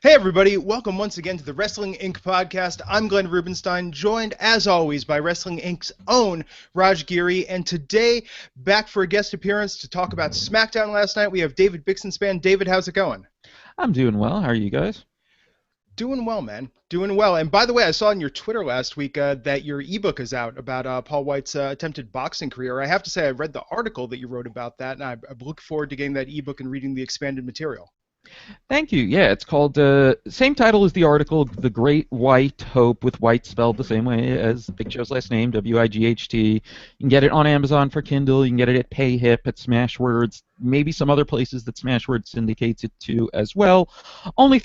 Hey everybody, welcome once again to the Wrestling Inc. podcast. I'm Glenn Rubenstein, joined as always by Wrestling Inc.'s own Raj Giri, and today, back for a guest appearance to talk about SmackDown last night, we have David Bixenspan. David, how's it going? I'm doing well. How are you guys? Doing well, man. Doing well. And by the way, I saw on your Twitter last week that your ebook is out about Paul White's attempted boxing career. I have to say I read the article that you wrote about that, and I look forward to getting that ebook and reading the expanded material. Thank you. Yeah, it's called, same title as the article, The Great White Hope, with White spelled the same way as Big Show's last name, Wight. You can get it on Amazon for Kindle. You can get it at PayHip, at Smashwords, maybe some other places that Smashwords syndicates it to as well. Only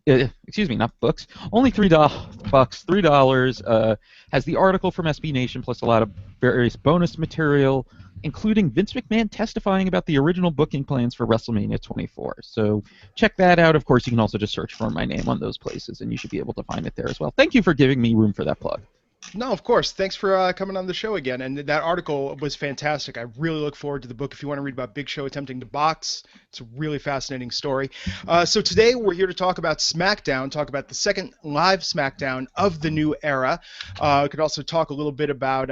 not books. Only $3. Has the article from SB Nation plus a lot of various bonus material, including Vince McMahon testifying about the original booking plans for WrestleMania 24. So check that out. Of course, you can also just search for my name on those places, and you should be able to find it there as well. Thank you for giving me room for that plug. No, of course. Thanks for coming on the show again. And that article was fantastic. I really look forward to the book. If you want to read about Big Show attempting to box, it's a really fascinating story. So today we're here to talk about SmackDown, talk about the second live SmackDown of the new era. We could also talk a little bit about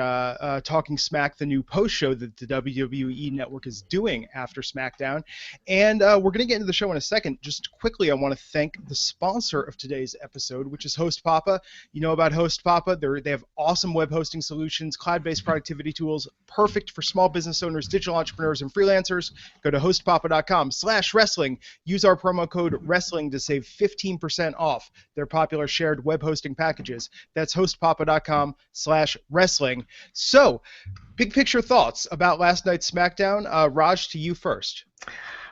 Talking Smack, the new post show that the WWE Network is doing after SmackDown. And we're going to get into the show in a second. Just quickly, I want to thank the sponsor of today's episode, which is Host Papa. You know about Host Papa. They have awesome web hosting solutions, cloud-based productivity tools, perfect for small business owners, digital entrepreneurs, and freelancers. Go to hostpapa.com/wrestling. Use our promo code WRESTLING to save 15% off their popular shared web hosting packages. That's hostpapa.com/wrestling. So, big picture thoughts about last night's SmackDown. Raj, to you first.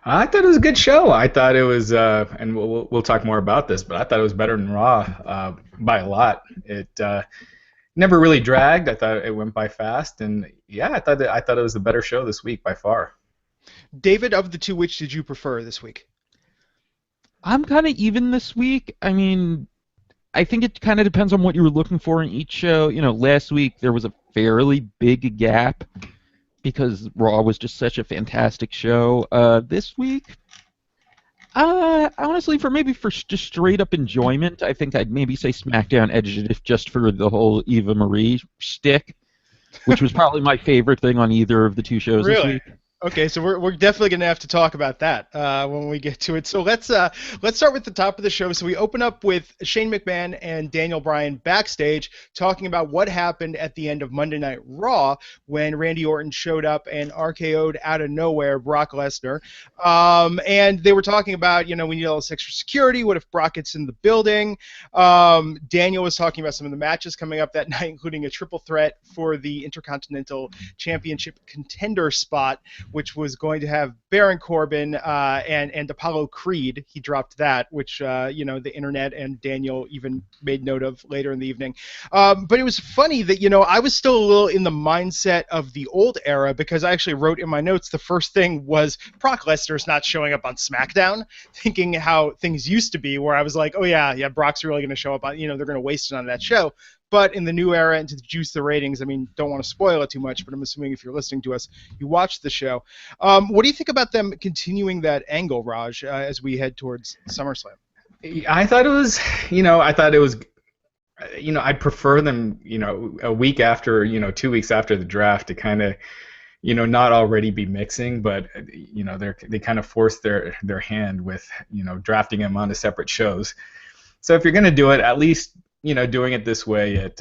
I thought it was a good show. I thought it was, and we'll talk more about this, but I thought it was better than Raw by a lot. It never really dragged. I thought it went by fast, and yeah, I thought it was the better show this week by far. David, of the two, which did you prefer this week? I'm kind of even this week. I mean, I think it kind of depends on what you were looking for in each show. You know, last week there was a fairly big gap because Raw was just such a fantastic show. This week, honestly, for just straight up enjoyment, I think I'd maybe say SmackDown edged it just for the whole Eva Marie shtick, which was probably my favorite thing on either of the two shows this week. Okay, so we're definitely going to have to talk about that when we get to it. So let's start with the top of the show. So we open up with Shane McMahon and Daniel Bryan backstage talking about what happened at the end of Monday Night Raw when Randy Orton showed up and RKO'd out of nowhere Brock Lesnar. And they were talking about, we need all this extra security. What if Brock gets in the building? Daniel was talking about some of the matches coming up that night, including a triple threat for the Intercontinental Championship contender spot, which was going to have Baron Corbin and Apollo Creed. He dropped that, which, the internet and Daniel even made note of later in the evening. But it was funny that, I was still a little in the mindset of the old era because I actually wrote in my notes the first thing was Brock Lesnar's not showing up on SmackDown, thinking how things used to be where I was like, oh, yeah, Brock's really going to show up on, they're going to waste it on that show. But in the new era and to juice the ratings, I mean, don't want to spoil it too much, but I'm assuming if you're listening to us, you watched the show. What do you think about them continuing that angle, Raj, as we head towards SummerSlam? I thought it was, I'd prefer them, a week after, 2 weeks after the draft to kind of, not already be mixing, but, they kind of forced their hand with, drafting them onto separate shows. So if you're going to do it, at least, doing it this way, I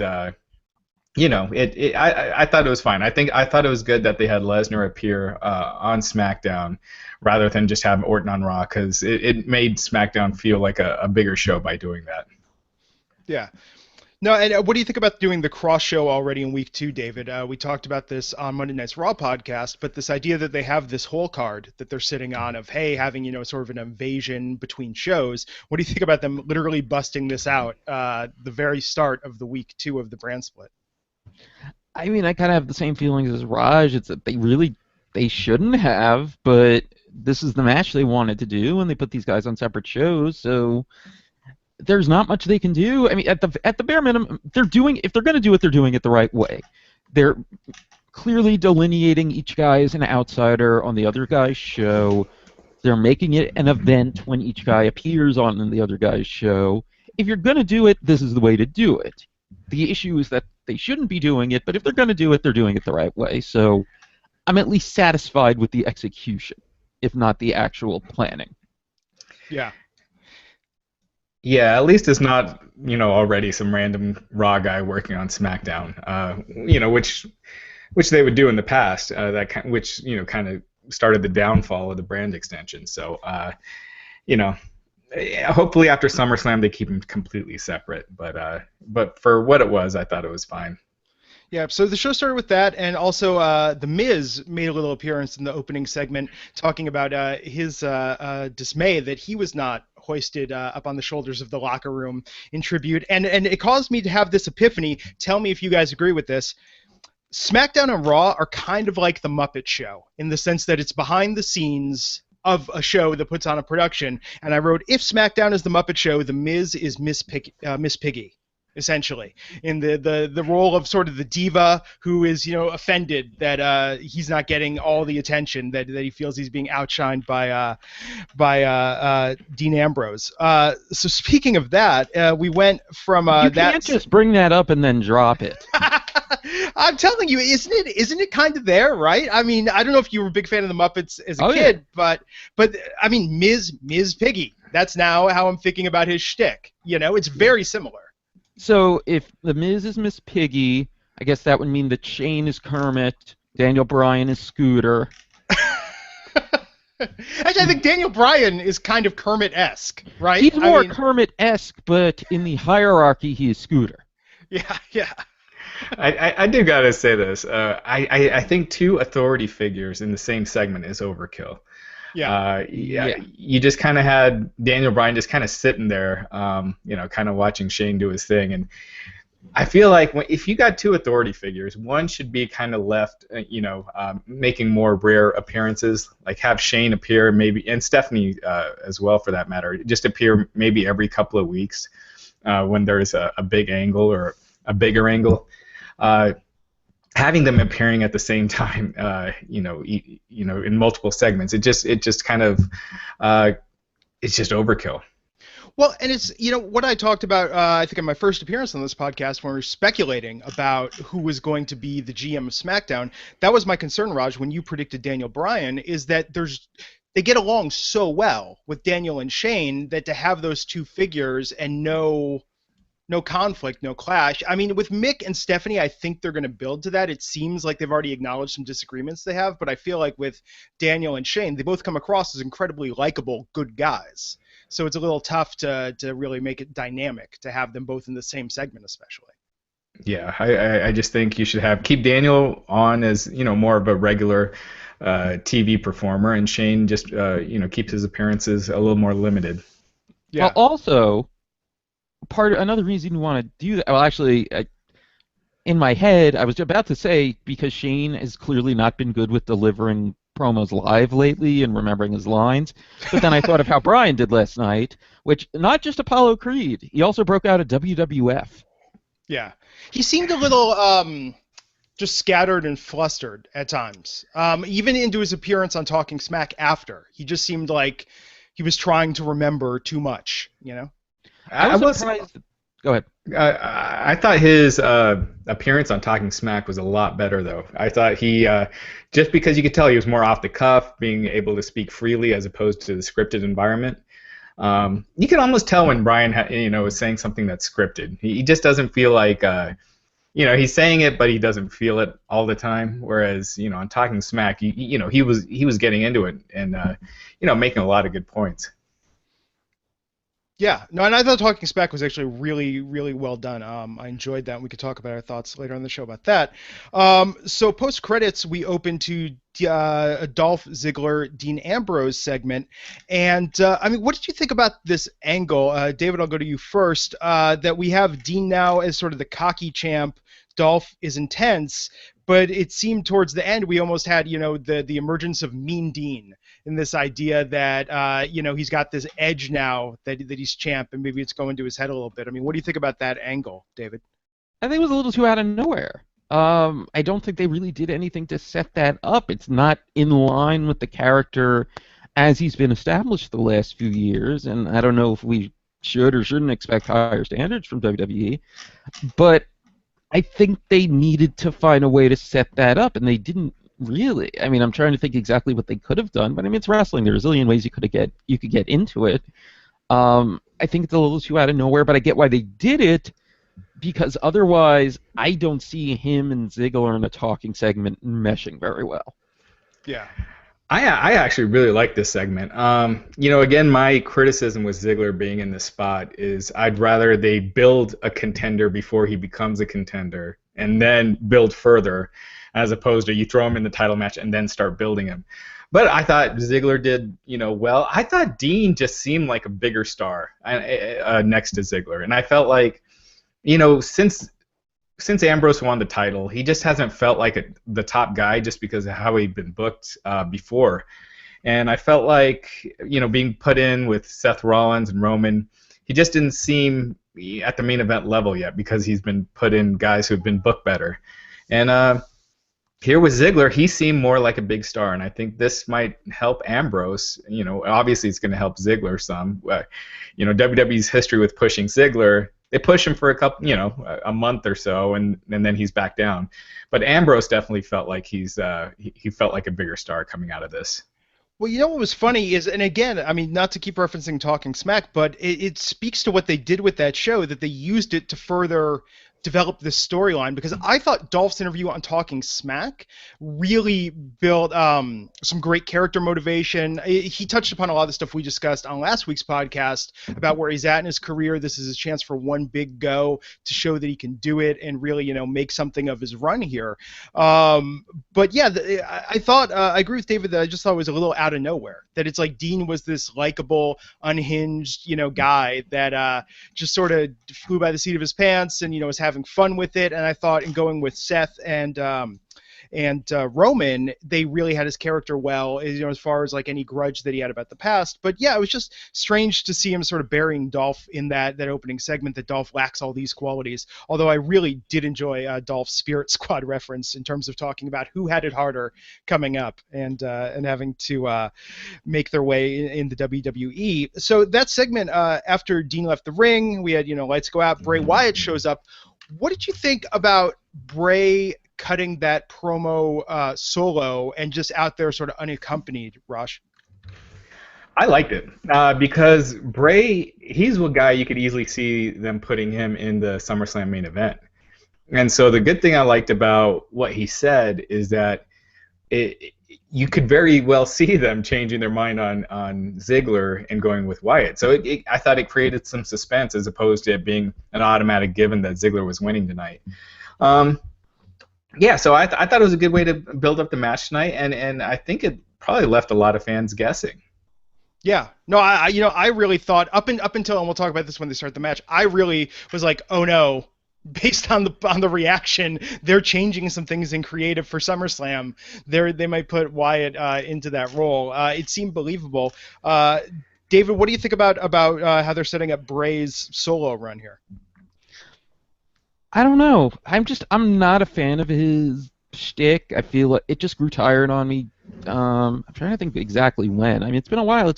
thought it was fine. I thought it was good that they had Lesnar appear on SmackDown rather than just have Orton on Raw because it made SmackDown feel like a bigger show by doing that. Yeah. No, and what do you think about doing the cross show already in week 2, David? We talked about this on Monday Night's Raw podcast, but this idea that they have this whole card that they're sitting on of, hey, having, sort of an invasion between shows. What do you think about them literally busting this out the very start of the week 2 of the brand split? I mean, I kind of have the same feelings as Raj. It's that they shouldn't have, but this is the match they wanted to do, and they put these guys on separate shows, so there's not much they can do. I mean, at the bare minimum, if they're going to do it, they're doing it the right way. They're clearly delineating each guy as an outsider on the other guy's show. They're making it an event when each guy appears on the other guy's show. If you're going to do it, this is the way to do it. The issue is that they shouldn't be doing it, but if they're going to do it, they're doing it the right way. So I'm at least satisfied with the execution, if not the actual planning. Yeah. Yeah, at least it's not, already some random Raw guy working on SmackDown, which they would do in the past, which kind of started the downfall of the brand extension. So, hopefully after SummerSlam they keep them completely separate. But for what it was, I thought it was fine. Yeah, so the show started with that, and also The Miz made a little appearance in the opening segment, talking about his dismay that he was not hoisted up on the shoulders of the locker room in tribute, and it caused me to have this epiphany. Tell me if you guys agree with this. SmackDown and Raw are kind of like the Muppet Show, in the sense that it's behind the scenes of a show that puts on a production, and I wrote, if SmackDown is the Muppet Show, The Miz is Miss Piggy. Essentially, in the role of sort of the diva who is, offended that he's not getting all the attention that he feels he's being outshined by Dean Ambrose. So speaking of that, we went from you can't just bring that up and then drop it. I'm telling you, isn't it kind of there, right? I mean, I don't know if you were a big fan of the Muppets as a kid, but I mean, Ms. Piggy. That's now how I'm thinking about his shtick. It's very similar. So if The Miz is Miss Piggy, I guess that would mean that Shane is Kermit, Daniel Bryan is Scooter. Actually, I think Daniel Bryan is kind of Kermit-esque, right? He's more Kermit-esque, but in the hierarchy, he is Scooter. Yeah. I do gotta say this. I think two authority figures in the same segment is overkill. Yeah. You just kind of had Daniel Bryan just kind of sitting there, kind of watching Shane do his thing, and I feel like if you got two authority figures, one should be kind of left, making more rare appearances, like have Shane appear maybe, and Stephanie as well for that matter, just appear maybe every couple of weeks when there's a big angle or a bigger angle. Having them appearing at the same time, in multiple segments, it just kind of, it's just overkill. Well, and it's, what I talked about, I think in my first appearance on this podcast when we were speculating about who was going to be the GM of SmackDown, that was my concern, Raj, when you predicted Daniel Bryan, is that they get along so well with Daniel and Shane that to have those two figures and no conflict, no clash. I mean, with Mick and Stephanie, I think they're going to build to that. It seems like they've already acknowledged some disagreements they have, but I feel like with Daniel and Shane, they both come across as incredibly likable, good guys. So it's a little tough to really make it dynamic, to have them both in the same segment especially. Yeah, I just think you should keep Daniel on as, more of a regular TV performer, and Shane just, keeps his appearances a little more limited. Yeah. Well, also, another reason you want to do that, well, actually, in my head, I was about to say, because Shane has clearly not been good with delivering promos live lately and remembering his lines, but then I thought of how Bryan did last night, which, not just Apollo Creed, he also broke out at WWF. Yeah. He seemed a little just scattered and flustered at times. Even into his appearance on Talking Smack after. He just seemed like he was trying to remember too much, I was surprised. Go ahead. I thought his appearance on Talking Smack was a lot better, though. I thought he, just because you could tell he was more off the cuff, being able to speak freely as opposed to the scripted environment. You can almost tell when Bryan, is saying something that's scripted. He just doesn't feel like, he's saying it, but he doesn't feel it all the time. Whereas, on Talking Smack, he was getting into it and, making a lot of good points. Yeah, no, and I thought Talking Smack was actually really, really well done. I enjoyed that, and we could talk about our thoughts later on the show about that. So post-credits, we open to a Dolph Ziggler, Dean Ambrose segment. And, what did you think about this angle? David, I'll go to you first. That we have Dean now as sort of the cocky champ. Dolph is intense, but it seemed towards the end we almost had, the emergence of Mean Dean. In this idea that, he's got this edge now that he's champ, and maybe it's going to his head a little bit. I mean, what do you think about that angle, David? I think it was a little too out of nowhere. I don't think they really did anything to set that up. It's not in line with the character as he's been established the last few years, and I don't know if we should or shouldn't expect higher standards from WWE, but I think they needed to find a way to set that up, and they didn't really. I mean, I'm trying to think exactly what they could have done, but I mean, it's wrestling. There are a zillion ways you could get into it. I think it's a little too out of nowhere, but I get why they did it, because otherwise, I don't see him and Ziggler in a talking segment meshing very well. Yeah. I actually really like this segment. Again, my criticism with Ziggler being in this spot is I'd rather they build a contender before he becomes a contender and then build further, as opposed to you throw him in the title match and then start building him. But I thought Ziggler did, well. I thought Dean just seemed like a bigger star next to Ziggler, and I felt like, since Ambrose won the title, he just hasn't felt like the top guy just because of how he'd been booked before. And I felt like, being put in with Seth Rollins and Roman, he just didn't seem at the main event level yet because he's been put in guys who've been booked better. And here with Ziggler, he seemed more like a big star, and I think this might help Ambrose. Obviously it's going to help Ziggler some. WWE's history with pushing Ziggler, they push him for a month or so, and then he's back down. But Ambrose definitely felt like he felt like a bigger star coming out of this. Well, what was funny is, and again, I mean, not to keep referencing Talking Smack, but it speaks to what they did with that show, that they used it to further develop this storyline, because I thought Dolph's interview on Talking Smack really built some great character motivation. He touched upon a lot of the stuff we discussed on last week's podcast about where he's at in his career. This is his chance for one big go to show that he can do it and really, make something of his run here. But yeah, I thought, I agree with David that I just thought it was a little out of nowhere, that it's like Dean was this likable, unhinged, guy that just sort of flew by the seat of his pants and, was having fun with it. And I thought in going with Seth and Roman, they really had his character well, as far as like any grudge that he had about the past. But yeah, it was just strange to see him sort of burying Dolph in that opening segment, that Dolph lacks all these qualities. Although I really did enjoy Dolph's Spirit Squad reference in terms of talking about who had it harder coming up and having to make their way in the WWE. So that segment, after Dean left the ring, we had, lights go out, Bray Wyatt shows up. What did you think about Bray cutting that promo solo and just out there sort of unaccompanied, Raj? I liked it because Bray, he's a guy you could easily see them putting him in the SummerSlam main event. And so the good thing I liked about what he said is that you could very well see them changing their mind on Ziggler and going with Wyatt. So I thought it created some suspense as opposed to it being an automatic given that Ziggler was winning tonight. Yeah, so I thought it was a good way to build up the match tonight, and I think it probably left a lot of fans guessing. Yeah, no, I really thought up until, and we'll talk about this when they start the match, I really was like, oh no. Based on the reaction, they're changing some things in creative for SummerSlam. They might put Wyatt into that role. It seemed believable. David, what do you think about how they're setting up Bray's solo run here? I don't know. I'm not a fan of his shtick. I feel like it just grew tired on me. I'm trying to think exactly when. I mean, it's been a while.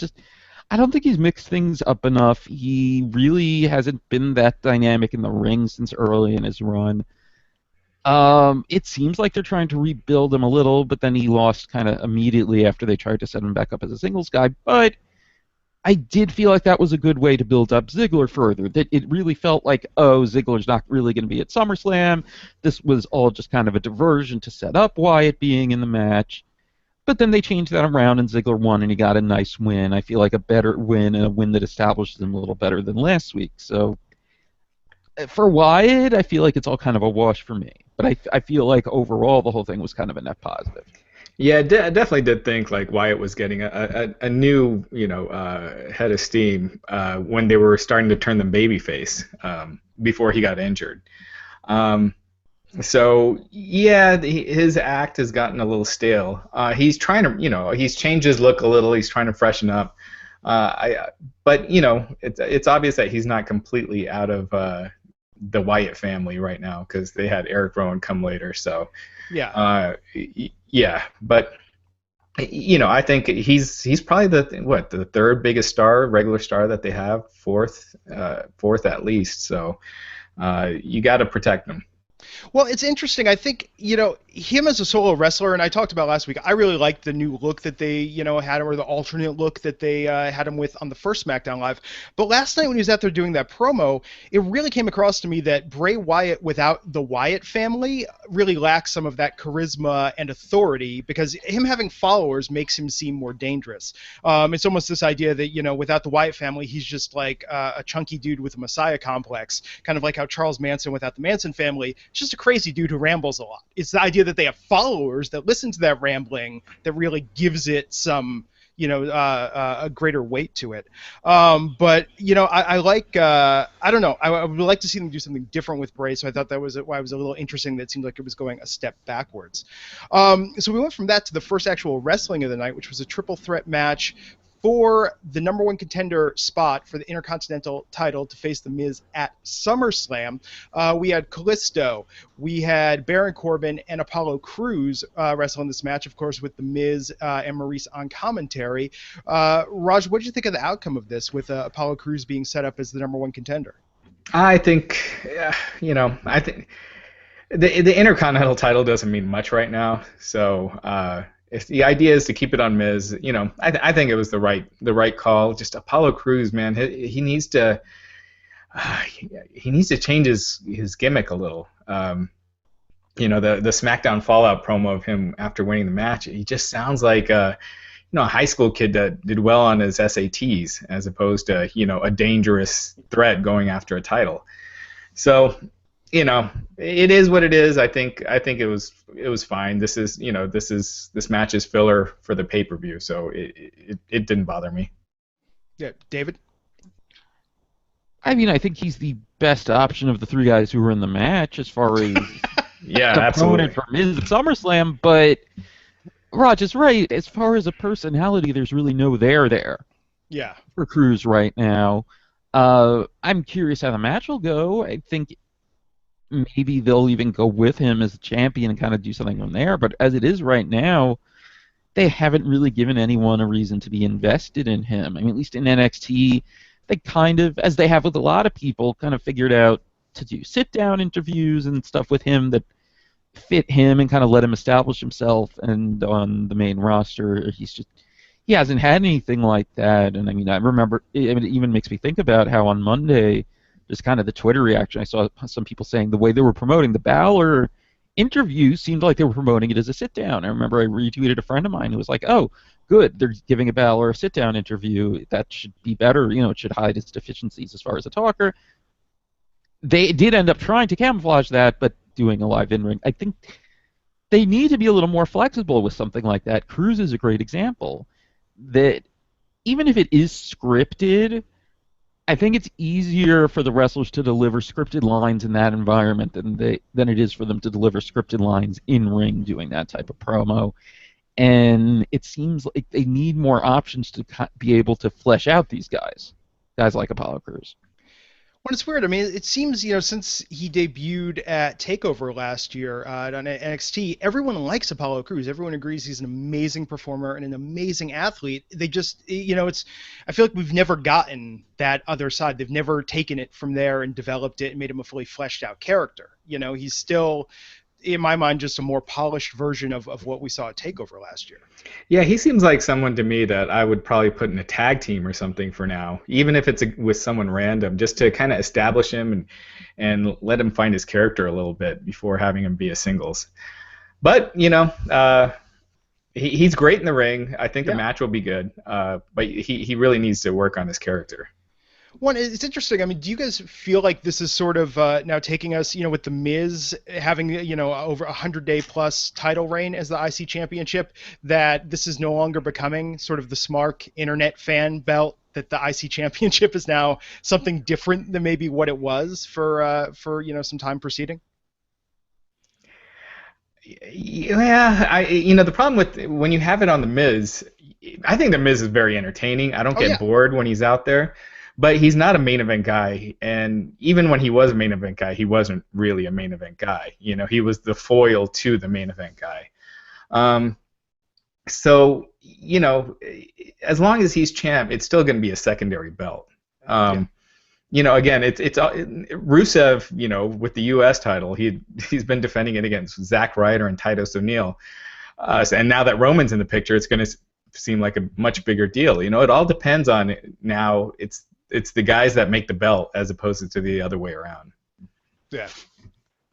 I don't think he's mixed things up enough. He really hasn't been that dynamic in the ring since early in his run. It seems like they're trying to rebuild him a little, but then he lost kind of immediately after they tried to set him back up as a singles guy. But I did feel like that was a good way to build up Ziggler further. That it really felt like, oh, Ziggler's not really going to be at SummerSlam. This was all just kind of a diversion to set up Wyatt being in the match. But then they changed that around and Ziggler won and he got a nice win. I feel like a better win and a win that establishes him a little better than last week. So for Wyatt, I feel like it's all kind of a wash for me. But I feel like overall the whole thing was kind of a net positive. Yeah, I definitely did think like Wyatt was getting a new head of steam when they were starting to turn them babyface before he got injured. So yeah, his act has gotten a little stale. He's trying to, he's changed his look a little. He's trying to freshen up. But it's obvious that he's not completely out of the Wyatt family right now because they had Eric Rowan come later. So yeah, yeah. But I think he's probably the third biggest star, regular star that they have, fourth at least. So you got to protect him. Well, it's interesting. I think, him as a solo wrestler, and I talked about last week, I really liked the new look that they, had him, or the alternate look that they had him with on the first SmackDown Live. But last night when he was out there doing that promo, it really came across to me that Bray Wyatt without the Wyatt family really lacks some of that charisma and authority, because him having followers makes him seem more dangerous. It's almost this idea that, without the Wyatt family, he's just like a chunky dude with a messiah complex, kind of like how Charles Manson without the Manson family, it's just a crazy dude who rambles a lot. It's the idea that they have followers that listen to that rambling that really gives it some, a greater weight to it. But I like, I don't know, I would like to see them do something different with Bray. So I thought that was why it was a little interesting. That seemed like it was going a step backwards. So we went from that to the first actual wrestling of the night, which was a triple threat match for the number one contender spot for the Intercontinental title to face The Miz at SummerSlam. We had Kalisto, we had Baron Corbin, and Apollo Crews wrestling this match, of course, with The Miz and Maurice on commentary. Raj, what did you think of the outcome of this, with Apollo Crews being set up as the number one contender? I think, I think the Intercontinental title doesn't mean much right now, so if the idea is to keep it on Miz, I think it was the right call. Just Apollo Crews, man, he needs to change his gimmick a little. The SmackDown Fallout promo of him after winning the match, he just sounds like a high school kid that did well on his SATs, as opposed to a dangerous threat going after a title. So it is what it is. I think it was fine. This match is filler for the pay-per-view, so it didn't bother me. Yeah, David? I mean, I think he's the best option of the three guys who were in the match as far as yeah, the absolutely. opponent for Miz at SummerSlam, but Raj is right. As far as a personality, there's really no there. Yeah. For Crews right now. I'm curious how the match will go. I think maybe they'll even go with him as a champion and kind of do something from there. But as it is right now, they haven't really given anyone a reason to be invested in him. I mean, at least in NXT, they kind of, as they have with a lot of people, kind of figured out to do sit-down interviews and stuff with him that fit him and kind of let him establish himself. And on the main roster, he hasn't had anything like that. And I mean, I remember, it even makes me think about how on Monday, just kind of the Twitter reaction, I saw some people saying the way they were promoting the Balor interview seemed like they were promoting it as a sit-down. I remember I retweeted a friend of mine who was like, oh, good, they're giving a Balor a sit-down interview. That should be better. It should hide its deficiencies as far as a talker. They did end up trying to camouflage that, but doing a live in-ring. I think they need to be a little more flexible with something like that. Crews is a great example. That even if it is scripted, I think it's easier for the wrestlers to deliver scripted lines in that environment than it is for them to deliver scripted lines in ring doing that type of promo. And it seems like they need more options to be able to flesh out these guys like Apollo Crews. Well, it's weird. I mean, it seems, since he debuted at TakeOver last year on NXT, everyone likes Apollo Crews. Everyone agrees he's an amazing performer and an amazing athlete. They just, I feel like we've never gotten that other side. They've never taken it from there and developed it and made him a fully fleshed out character. He's still, in my mind, just a more polished version of what we saw at TakeOver last year. Yeah, he seems like someone to me that I would probably put in a tag team or something for now, even if it's with someone random, just to kind of establish him and let him find his character a little bit before having him be a singles. But, he's great in the ring. I think the match will be good, but he really needs to work on his character. One, it's interesting. I mean, do you guys feel like this is sort of now taking us, with The Miz having, over 100-day plus title reign as the IC championship, that this is no longer becoming sort of the smart internet fan belt, that the IC championship is now something different than maybe what it was for some time preceding? Yeah, the problem with when you have it on The Miz, I think The Miz is very entertaining. I don't get bored when he's out there. But he's not a main event guy, and even when he was a main event guy, he wasn't really a main event guy. He was the foil to the main event guy. So, as long as he's champ, it's still going to be a secondary belt. Again, it's Rusev, with the U.S. title, he's been defending it against Zack Ryder and Titus O'Neil. And now that Roman's in the picture, it's going to seem like a much bigger deal. It all depends on now. It's the guys that make the belt as opposed to the other way around. Yeah.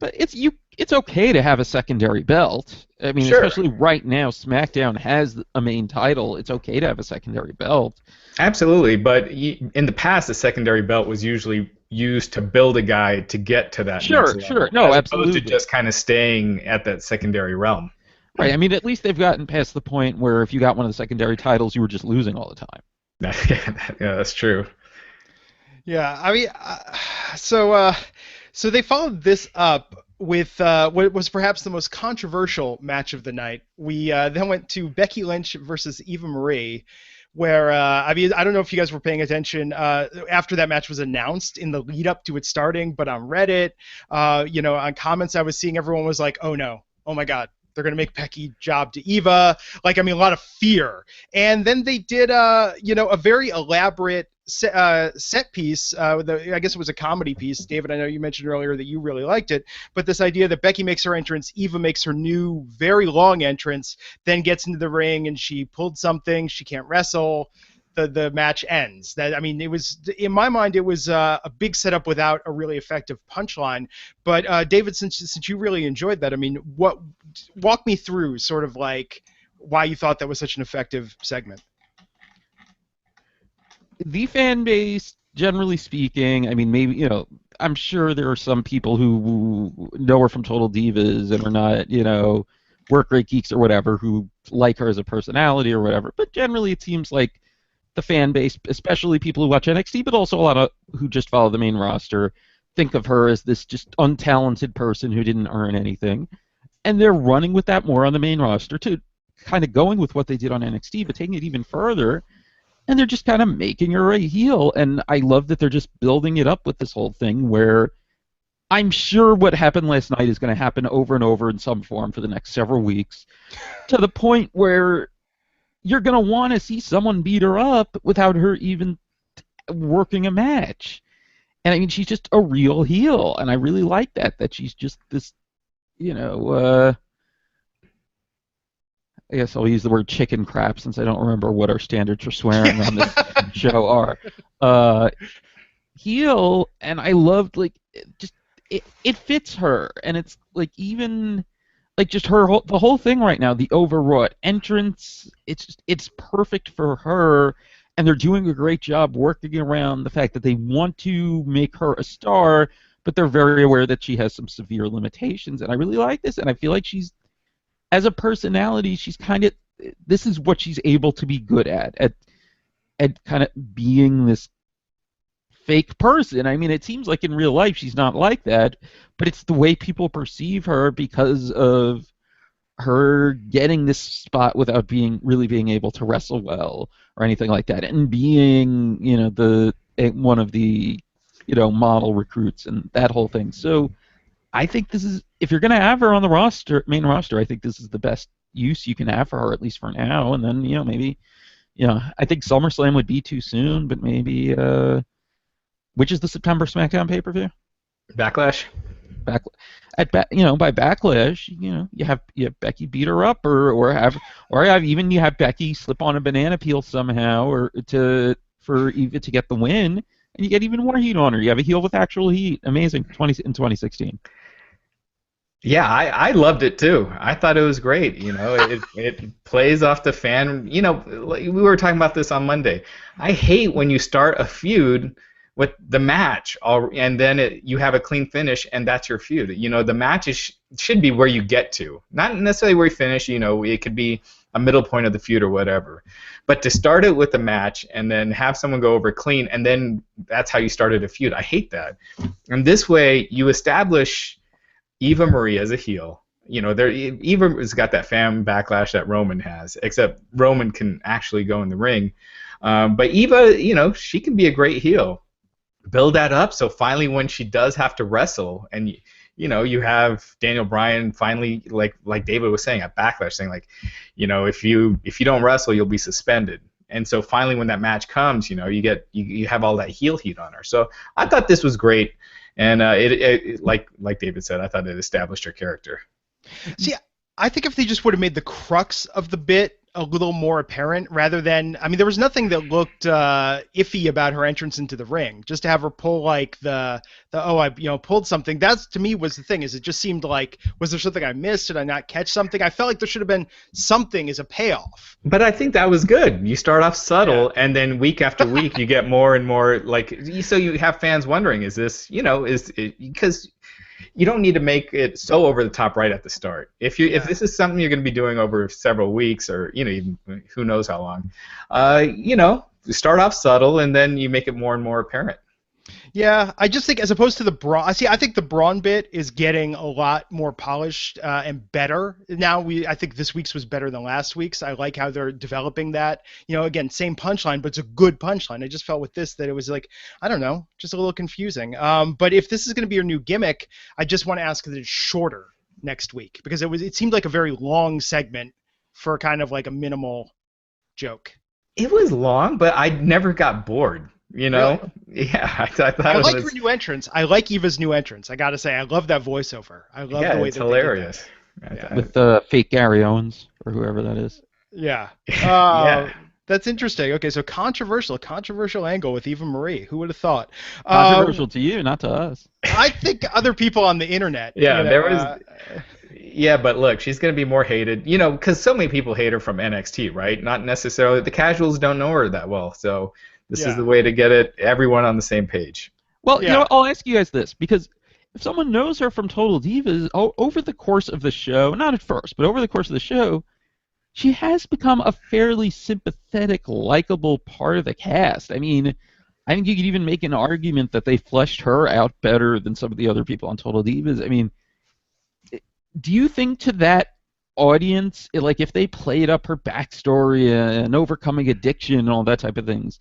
But it's okay to have a secondary belt. I mean, Sure. Especially right now, SmackDown has a main title. It's okay to have a secondary belt. Absolutely, but in the past, the secondary belt was usually used to build a guy to get to that next level. Sure. No, as absolutely. opposed to just kind of staying at that secondary realm. Right. I mean, at least they've gotten past the point where if you got one of the secondary titles, you were just losing all the time. Yeah, that's true. Yeah, I mean, so they followed this up with what was perhaps the most controversial match of the night. We then went to Becky Lynch versus Eva Marie, where I mean, I don't know if you guys were paying attention after that match was announced in the lead up to it starting, but on Reddit, on comments I was seeing, everyone was like, "Oh no, oh my God, they're going to make Becky job to Eva." Like, I mean, a lot of fear. And then they did, a very elaborate set piece. I guess it was a comedy piece. David, I know you mentioned earlier that you really liked it, but this idea that Becky makes her entrance, Eva makes her new, very long entrance, then gets into the ring and she pulled something, she can't wrestle. The match ends. That, I mean, it was, in my mind, it was a big setup without a really effective punchline. But David, since you really enjoyed that, I mean, walk me through sort of like why you thought that was such an effective segment. The fan base, generally speaking, I mean, maybe, I'm sure there are some people who know her from Total Divas and are not, work rate geeks or whatever, who like her as a personality or whatever. But generally, it seems like the fan base, especially people who watch NXT, but also a lot of who just follow the main roster, think of her as this just untalented person who didn't earn anything. And they're running with that more on the main roster, too, kind of going with what they did on NXT, but taking it even further. And they're just kind of making her a heel. And I love that they're just building it up with this whole thing where I'm sure what happened last night is going to happen over and over in some form for the next several weeks, to the point where you're going to want to see someone beat her up without her even working a match. And I mean, she's just a real heel. And I really like that she's just this, I guess I'll use the word chicken crap since I don't remember what our standards for swearing on this show are. Heel, and I loved, like, it fits her, and it's like, even like just the whole thing right now, the overwrought entrance, it's perfect for her, and they're doing a great job working around the fact that they want to make her a star, but they're very aware that she has some severe limitations, and I really like this, and I feel like she's, as a personality, she's kind of, this is what she's able to be good at kind of being this fake person. I mean, it seems like in real life she's not like that, but it's the way people perceive her because of her getting this spot without really being able to wrestle well or anything like that, and being, one of the, model recruits and that whole thing. So I think this is, if you're going to have her on the main roster, I think this is the best use you can have for her, at least for now. And then, maybe, I think SummerSlam would be too soon, but maybe, which is the September SmackDown pay-per-view? Backlash. By Backlash, you have Becky beat her up, or have Becky slip on a banana peel somehow, for Eva to get the win, and you get even more heat on her. You have a heel with actual heat. Amazing. In 2016. Yeah, I loved it too. I thought it was great. It plays off the fan. We were talking about this on Monday. I hate when you start a feud with the match, and then you have a clean finish, and that's your feud. The match should be where you get to, not necessarily where you finish. It could be a middle point of the feud or whatever. But to start it with a match and then have someone go over clean, and then that's how you started a feud. I hate that. And this way, you establish Eva Marie as a heel. Eva's got that fan backlash that Roman has, except Roman can actually go in the ring. But Eva, she can be a great heel. Build that up so finally when she does have to wrestle, and you have Daniel Bryan finally, like David was saying, at Backlash, saying like, if you don't wrestle, you'll be suspended. And so finally, when that match comes, you have all that heel heat on her. So I thought this was great, and like David said, I thought it established her character. See, I think if they just would have made the crux of the bit a little more apparent rather than, I mean, there was nothing that looked iffy about her entrance into the ring. Just to have her pull like I pulled something. That's, to me, was the thing, is it just seemed like, was there something I missed? Did I not catch something? I felt like there should have been something as a payoff. But I think that was good. You start off subtle, and then week after week you get more and more, so you have fans wondering, is this, because you don't need to make it so over the top right at the start. If this is something you're going to be doing over several weeks, or even who knows how long, you start off subtle and then you make it more and more apparent. Yeah, I just think as opposed to the Braun, I think the Braun bit is getting a lot more polished and better. Now I think this week's was better than last week's. I like how they're developing that. Again, same punchline, but it's a good punchline. I just felt with this that it was like, I don't know, just a little confusing. But if this is going to be your new gimmick, I just want to ask that it's shorter next week, because it seemed like a very long segment for kind of like a minimal joke. It was long, but I never got bored. Really? Yeah, I thought I like her new entrance. I like Eva's new entrance. I gotta say, I love that voiceover. I love the way it's that hilarious. They did that. With fake Gary Owens or whoever that is. Yeah. Yeah. That's interesting. Okay, so controversial angle with Eva Marie. Who would have thought? Controversial to you, not to us. I think other people on the internet. Yeah, there was. Yeah, but look, she's going to be more hated, because so many people hate her from NXT, right? Not necessarily. The casuals don't know her that well, so this is the way to get everyone on the same page. Well, I'll ask you guys this, because if someone knows her from Total Divas, over the course of the show, not at first, but over the course of the show, she has become a fairly sympathetic, likable part of the cast. I mean, I think you could even make an argument that they fleshed her out better than some of the other people on Total Divas. I mean, do you think to that audience, like if they played up her backstory and overcoming addiction and all that type of things,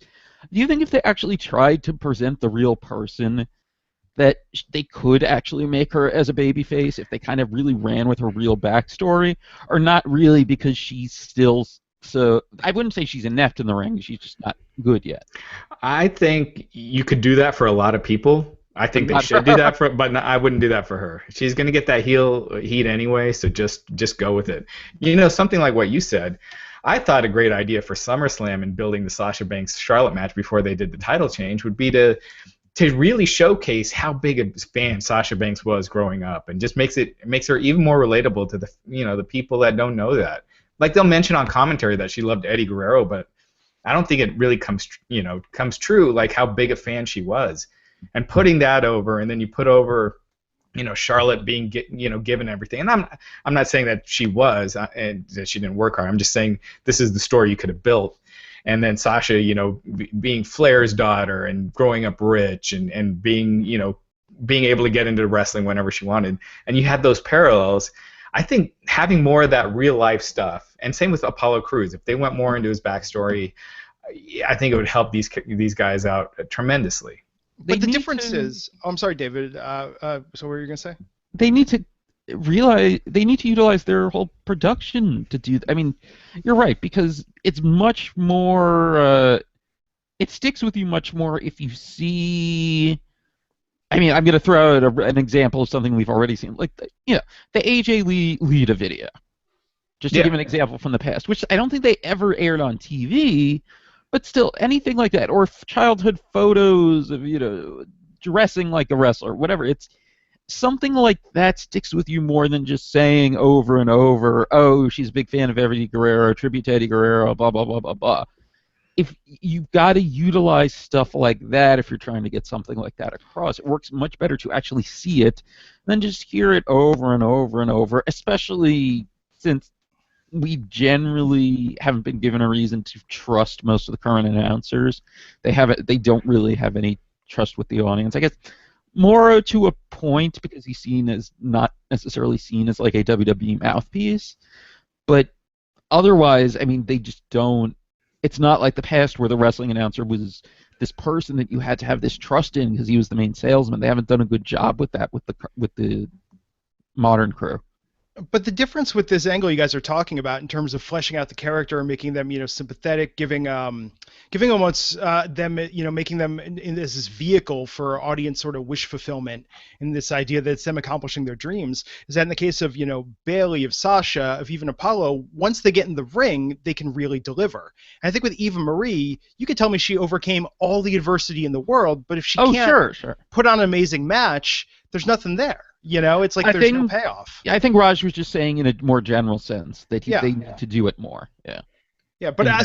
do you think if they actually tried to present the real person, that they could actually make her as a babyface if they kind of really ran with her real backstory, or not really, because she's still so, I wouldn't say she's inept in the ring, she's just not good yet. I think you could do that for a lot of people. I think they should do that but I wouldn't do that for her. She's going to get that heel heat anyway, so just go with it. Something like what you said, I thought a great idea for SummerSlam and building the Sasha Banks Charlotte match before they did the title change would be to really showcase how big a fan Sasha Banks was growing up, and just makes her even more relatable to the people that don't know that. Like, they'll mention on commentary that she loved Eddie Guerrero, but I don't think it really comes true, like how big a fan she was. And putting that over, and then you put over, Charlotte being given everything. And I'm not saying that she was and that she didn't work hard. I'm just saying this is the story you could have built. And then Sasha, being Flair's daughter and growing up rich and being able to get into wrestling whenever she wanted. And you had those parallels. I think having more of that real life stuff, and same with Apollo Crews, if they went more into his backstory, I think it would help these guys out tremendously. But the difference is, I'm sorry, David. So what were you gonna say? They need to utilize their whole production to do. I mean, you're right, because it's much more. It sticks with you much more if you see. I mean, I'm gonna throw out an example of something we've already seen, like the AJ Lee Lita video, just to give an example from the past, which I don't think they ever aired on TV. But still, anything like that, or childhood photos of, dressing like a wrestler, whatever, it's something like that sticks with you more than just saying over and over, oh, she's a big fan of Eddie Guerrero, tribute to Eddie Guerrero, blah, blah, blah, blah, blah. If you've got to utilize stuff like that if you're trying to get something like that across, it works much better to actually see it than just hear it over and over and over, especially since we generally haven't been given a reason to trust most of the current announcers. They don't really have any trust with the audience. I guess Moro to a point, because he's not necessarily seen as like a WWE mouthpiece, but otherwise, I mean, they just don't. It's not like the past where the wrestling announcer was this person that you had to have this trust in because he was the main salesman. They haven't done a good job with that with the modern crew. But the difference with this angle you guys are talking about in terms of fleshing out the character and making them, sympathetic, giving almost them, making them in this vehicle for audience sort of wish fulfillment, and this idea that it's them accomplishing their dreams, is that in the case of, Bayley, of Sasha, of even Apollo, once they get in the ring, they can really deliver. And I think with Eva Marie, you could tell me she overcame all the adversity in the world, but if she can't sure. put on an amazing match, there's nothing there. It's like there's no payoff. Yeah, I think Raj was just saying in a more general sense that they need to do it more. Yeah. Yeah, but I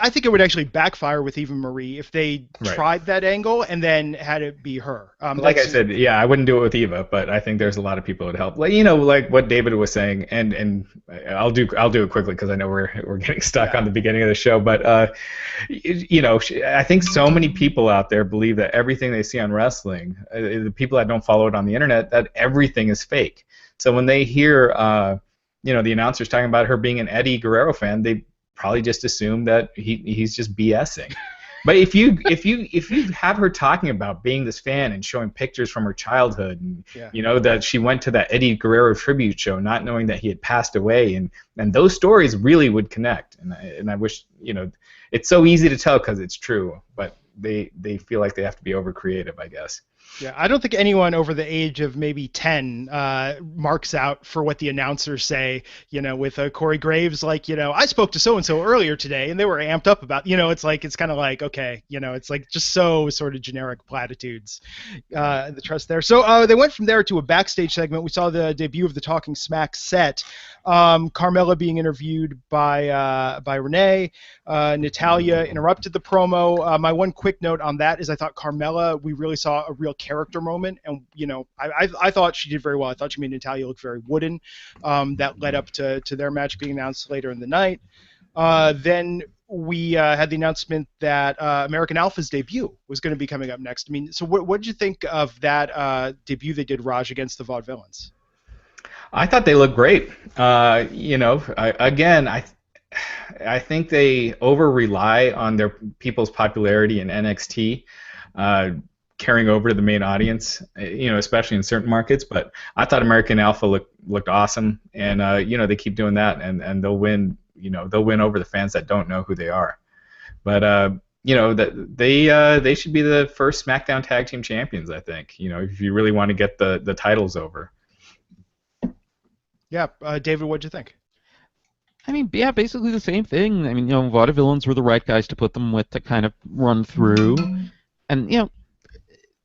think it would actually backfire with Eva Marie if they tried that angle and then had it be her. Like I said, yeah, I wouldn't do it with Eva, but I think there's a lot of people it would help. Like what David was saying, and I'll do it quickly because I know we're getting stuck on the beginning of the show. But I think so many people out there believe that everything they see on wrestling, the people that don't follow it on the internet, that everything is fake. So when they hear the announcers talking about her being an Eddie Guerrero fan, they probably just assume that he's just BSing. But if you have her talking about being this fan and showing pictures from her childhood, and that she went to that Eddie Guerrero tribute show not knowing that he had passed away, and those stories really would connect. And I wish it's so easy to tell because it's true, but they feel like they have to be over creative, I guess. Yeah, I don't think anyone over the age of maybe 10 marks out for what the announcers say, with Corey Graves, like, I spoke to so-and-so earlier today, and they were amped up about, it's kind of like, okay, it's like just so sort of generic platitudes, the trust there. So they went from there to a backstage segment. We saw the debut of the Talking Smack set. Carmella being interviewed by Renee. Natalya interrupted the promo. My one quick note on that is I thought Carmella, we really saw a real character moment, and I thought she did very well. I thought she made Natalya look very wooden. That led up to their match being announced later in the night. Then we had the announcement that American Alpha's debut was going to be coming up next. I mean, so what did you think of that debut they did, Raj, against the Vaudevillains? I thought they looked great. I think they over-rely on their people's popularity in NXT, carrying over to the main audience, especially in certain markets. But I thought American Alpha looked awesome, and they keep doing that, and they'll win. They'll win over the fans that don't know who they are. But that they should be the first SmackDown Tag Team Champions. I think if you really want to get the titles over. Yeah, David, what'd you think? I mean, yeah, basically the same thing. I mean, Vaudevillains were the right guys to put them with to kind of run through. And,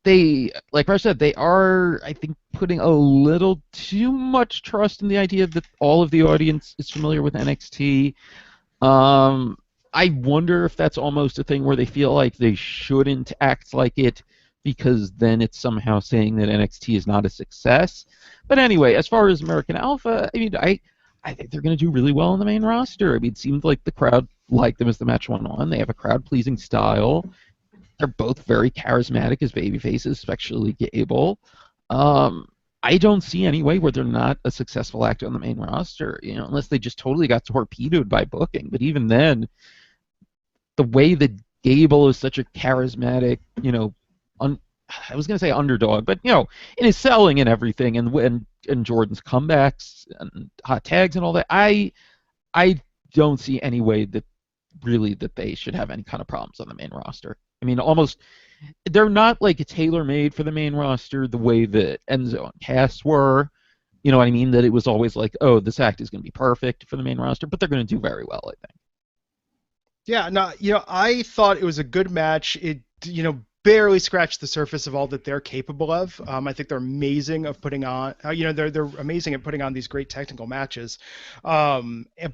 they, like Raj said, they are, I think, putting a little too much trust in the idea that all of the audience is familiar with NXT. I wonder if that's almost a thing where they feel like they shouldn't act like it because then it's somehow saying that NXT is not a success. But anyway, as far as American Alpha, I mean, I think they're going to do really well on the main roster. I mean, it seemed like the crowd liked them as the match went on. They have a crowd-pleasing style. They're both very charismatic as babyfaces, especially Gable. I don't see any way where they're not a successful actor on the main roster, unless they just totally got torpedoed by booking. But even then, the way that Gable is such a charismatic, I was going to say underdog, but in his selling and everything, and Jordan's comebacks and hot tags and all that, I don't see any way that they should have any kind of problems on the main roster. I mean, they're not like tailor-made for the main roster the way that Enzo and Cass were. You know what I mean? That it was always like, oh, this act is going to be perfect for the main roster, but they're going to do very well, I think. Yeah, no, I thought it was a good match. It, barely scratched the surface of all that they're capable of. I think they're amazing of putting on, they're amazing at putting on these great technical matches. But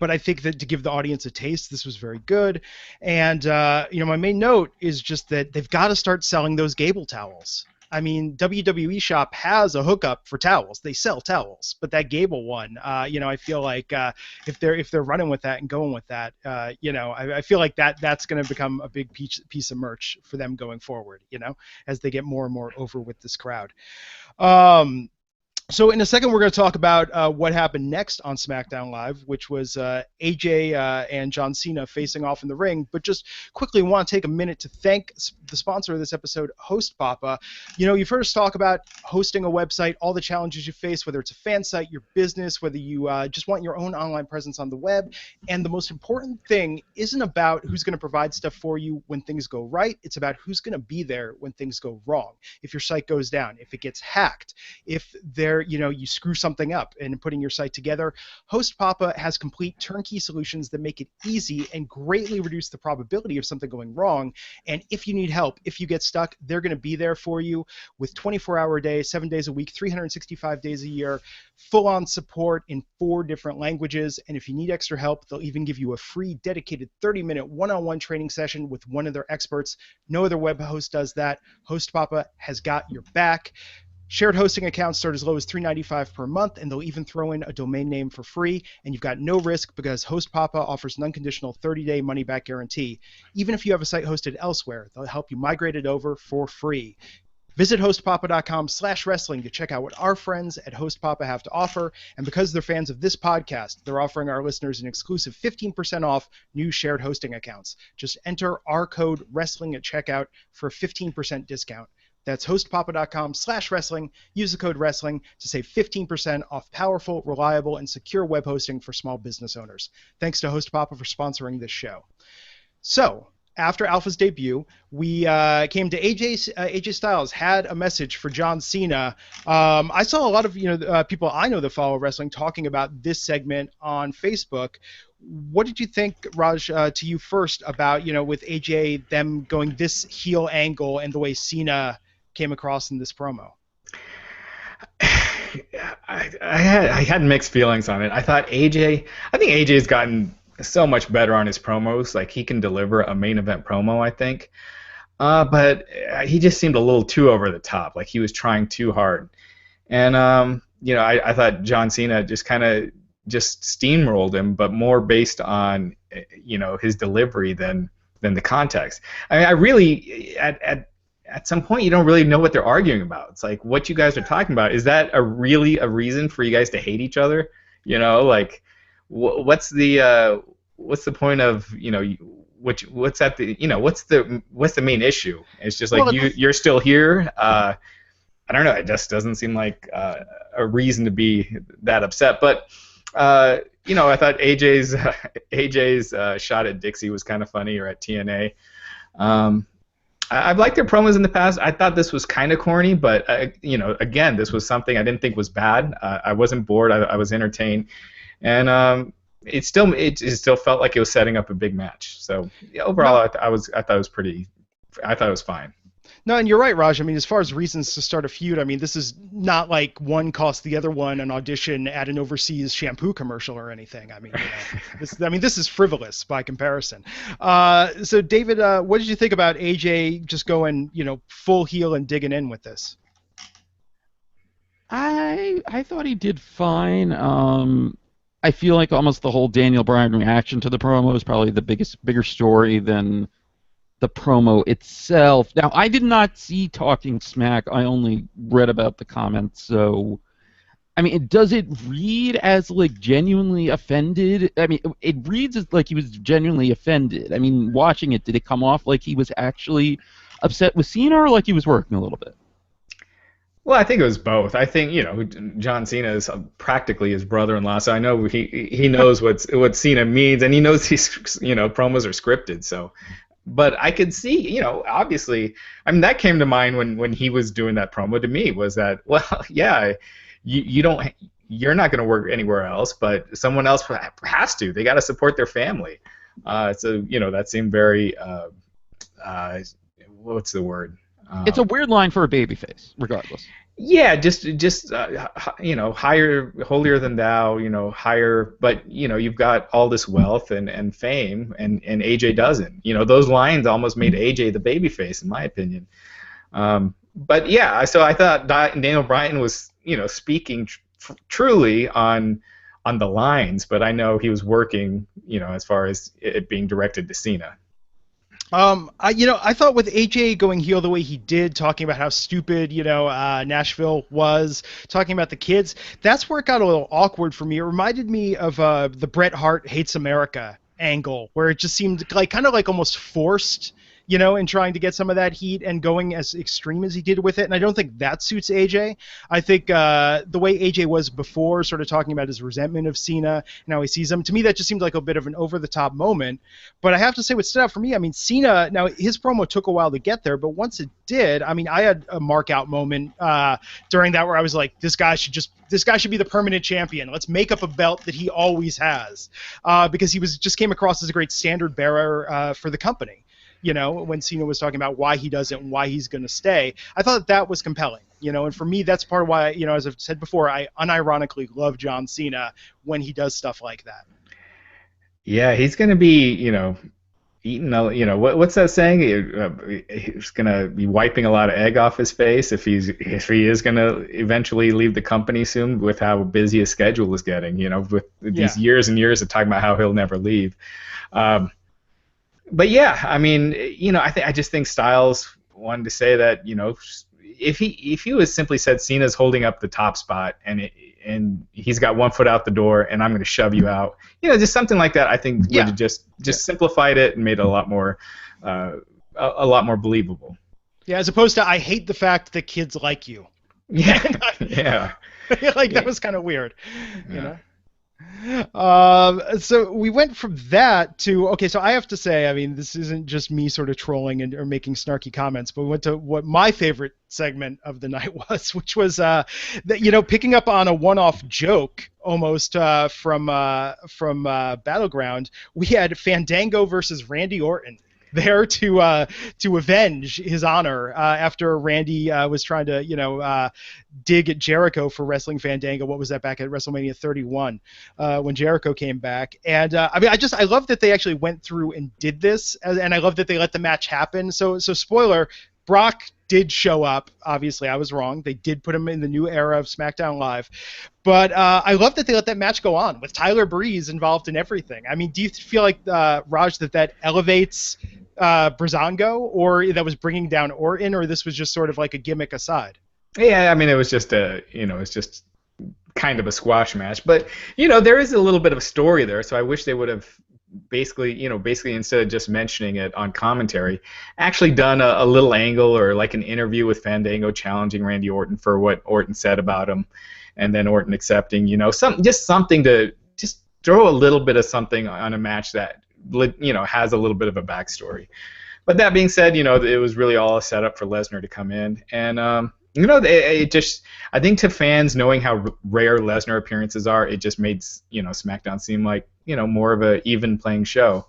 I think that to give the audience a taste, this was very good. And, my main note is just that they've got to start selling those Gable towels. I mean, WWE Shop has a hookup for towels. They sell towels, but that Gable one, I feel like if they're running with that and going with that, I feel like that's going to become a big piece of merch for them going forward. As they get more and more over with this crowd. So in a second, we're going to talk about what happened next on SmackDown Live, which was AJ and John Cena facing off in the ring. But just quickly, want to take a minute to thank the sponsor of this episode, Host Papa. You know, you've heard us talk about hosting a website, all the challenges you face, whether it's a fan site, your business, whether you just want your own online presence on the web. And the most important thing isn't about who's going to provide stuff for you when things go right. It's about who's going to be there when things go wrong. If your site goes down, if it gets hacked, if you screw something up in putting your site together, Host Papa has complete turnkey solutions that make it easy and greatly reduce the probability of something going wrong. And if you need help, if you get stuck, they're going to be there for you with 24-hour a day, 7 days a week, 365 days a year, full-on support in 4 different languages. And if you need extra help, they'll even give you a free dedicated 30-minute one-on-one training session with one of their experts. No other web host does that. Host Papa has got your back. Shared hosting accounts start as low as $3.95 per month, and they'll even throw in a domain name for free, and you've got no risk because Host Papa offers an unconditional 30-day money-back guarantee. Even if you have a site hosted elsewhere, they'll help you migrate it over for free. Visit hostpapa.com/wrestling to check out what our friends at Host Papa have to offer, and because they're fans of this podcast, they're offering our listeners an exclusive 15% off new shared hosting accounts. Just enter our code WRESTLING at checkout for a 15% discount. That's hostpapa.com/wrestling. Use the code wrestling to save 15% off powerful, reliable, and secure web hosting for small business owners. Thanks to Host Papa for sponsoring this show. So, after Alpha's debut, we came to AJ Styles had a message for John Cena. I saw a lot of people I know that follow wrestling talking about this segment on Facebook. What did you think, Raj, to you first about with AJ them going this heel angle and the way Cena came across in this promo? I had mixed feelings on it. I think AJ's gotten so much better on his promos. Like, he can deliver a main event promo, I think. But he just seemed a little too over the top. Like, he was trying too hard. And I thought John Cena just kind of just steamrolled him, but more based on his delivery than the context. I mean, I really at some point you don't really know what they're arguing about. It's like, what you guys are talking about, is that really a reason for you guys to hate each other? Like, what's the point of what's the main issue? It's just like, you're still here. I don't know. It just doesn't seem like a reason to be that upset. But I thought AJ's shot at Dixie was kind of funny, or at TNA. I've liked their promos in the past. I thought this was kind of corny, but again, this was something I didn't think was bad. I wasn't bored. I was entertained, and it still felt like it was setting up a big match. So yeah, overall, I thought it was fine. No, and you're right, Raj. I mean, as far as reasons to start a feud, I mean, this is not like one cost the other one an audition at an overseas shampoo commercial or anything. I mean, this is frivolous by comparison. So, David, what did you think about AJ just going, full heel and digging in with this? I thought he did fine. I feel like almost the whole Daniel Bryan reaction to the promo is probably the bigger story than the promo itself. Now, I did not see Talking Smack. I only read about the comments. So, I mean, does it read as, like, genuinely offended? I mean, it reads as like he was genuinely offended. I mean, watching it, did it come off like he was actually upset with Cena, or like he was working a little bit? Well, I think it was both. I think, John Cena is practically his brother-in-law, so I know he knows what Cena means, and he knows these promos are scripted. So, but I could see, obviously, I mean, that came to mind when he was doing that promo to me, was that, well, yeah, you're not going to work anywhere else, but someone else has to. They got to support their family. So that seemed very what's the word? It's a weird line for a babyface, regardless. Yeah, just higher, holier than thou, higher, but you've got all this wealth and fame, and AJ doesn't. Those lines almost made AJ the babyface, in my opinion. But yeah, so I thought Daniel Bryan was speaking truly on the lines, but I know he was working as far as it being directed to Cena. I thought with AJ going heel the way he did, talking about how stupid, Nashville was, talking about the kids, that's where it got a little awkward for me. It reminded me of the Bret Hart Hates America angle, where it just seemed like kind of like almost forced, in trying to get some of that heat and going as extreme as he did with it. And I don't think that suits AJ. I think the way AJ was before, sort of talking about his resentment of Cena and how he sees him, to me, that just seemed like a bit of an over-the-top moment. But I have to say what stood out for me, I mean, Cena, now his promo took a while to get there, but once it did, I mean, I had a mark-out moment during that where I was like, this guy should be the permanent champion. Let's make up a belt that he always has, because he just came across as a great standard bearer for the company. When Cena was talking about why he does it and why he's going to stay, I thought that was compelling, and for me, that's part of why, as I've said before, I unironically love John Cena when he does stuff like that. Yeah, he's going to be, eating, what's that saying? He's going to be wiping a lot of egg off his face if he is going to eventually leave the company soon, with how busy his schedule is getting, with these years and years of talking about how he'll never leave. But yeah, I mean, I just think Styles wanted to say that, if he was simply said Cena's holding up the top spot and he's got one foot out the door and I'm going to shove you out, just something like that, I think would have just simplified it and made it a lot more believable. Yeah, as opposed to I hate the fact that kids like you. Yeah, yeah. That was kind of weird, you know. So we went from that to, okay, so I have to say, I mean, this isn't just me sort of trolling or making snarky comments, but we went to what my favorite segment of the night was, which was picking up on a one-off joke almost from Battleground. We had Fandango versus Randy Orton there to avenge his honor after Randy was trying to dig at Jericho for wrestling Fandango. What was that, back at WrestleMania 31 when Jericho came back? And I love that they actually went through and did this, and I love that they let the match happen. So spoiler, Brock did show up. Obviously, I was wrong. They did put him in the new era of SmackDown Live. But I love that they let that match go on with Tyler Breeze involved in everything. I mean, do you feel like, Raj, that elevates Breezango, or that was bringing down Orton, or this was just sort of like a gimmick aside? Yeah, I mean, it was just it's just kind of a squash match. But, there is a little bit of a story there, so I wish they would have basically instead of just mentioning it on commentary, actually done a little angle or like an interview with Fandango challenging Randy Orton for what Orton said about him, and then Orton accepting, something to just throw a little bit of something on a match that, has a little bit of a backstory. But that being said, it was really all a setup for Lesnar to come in, and it just, I think to fans, knowing how rare Lesnar appearances are, it just made SmackDown seem like more of a even playing show.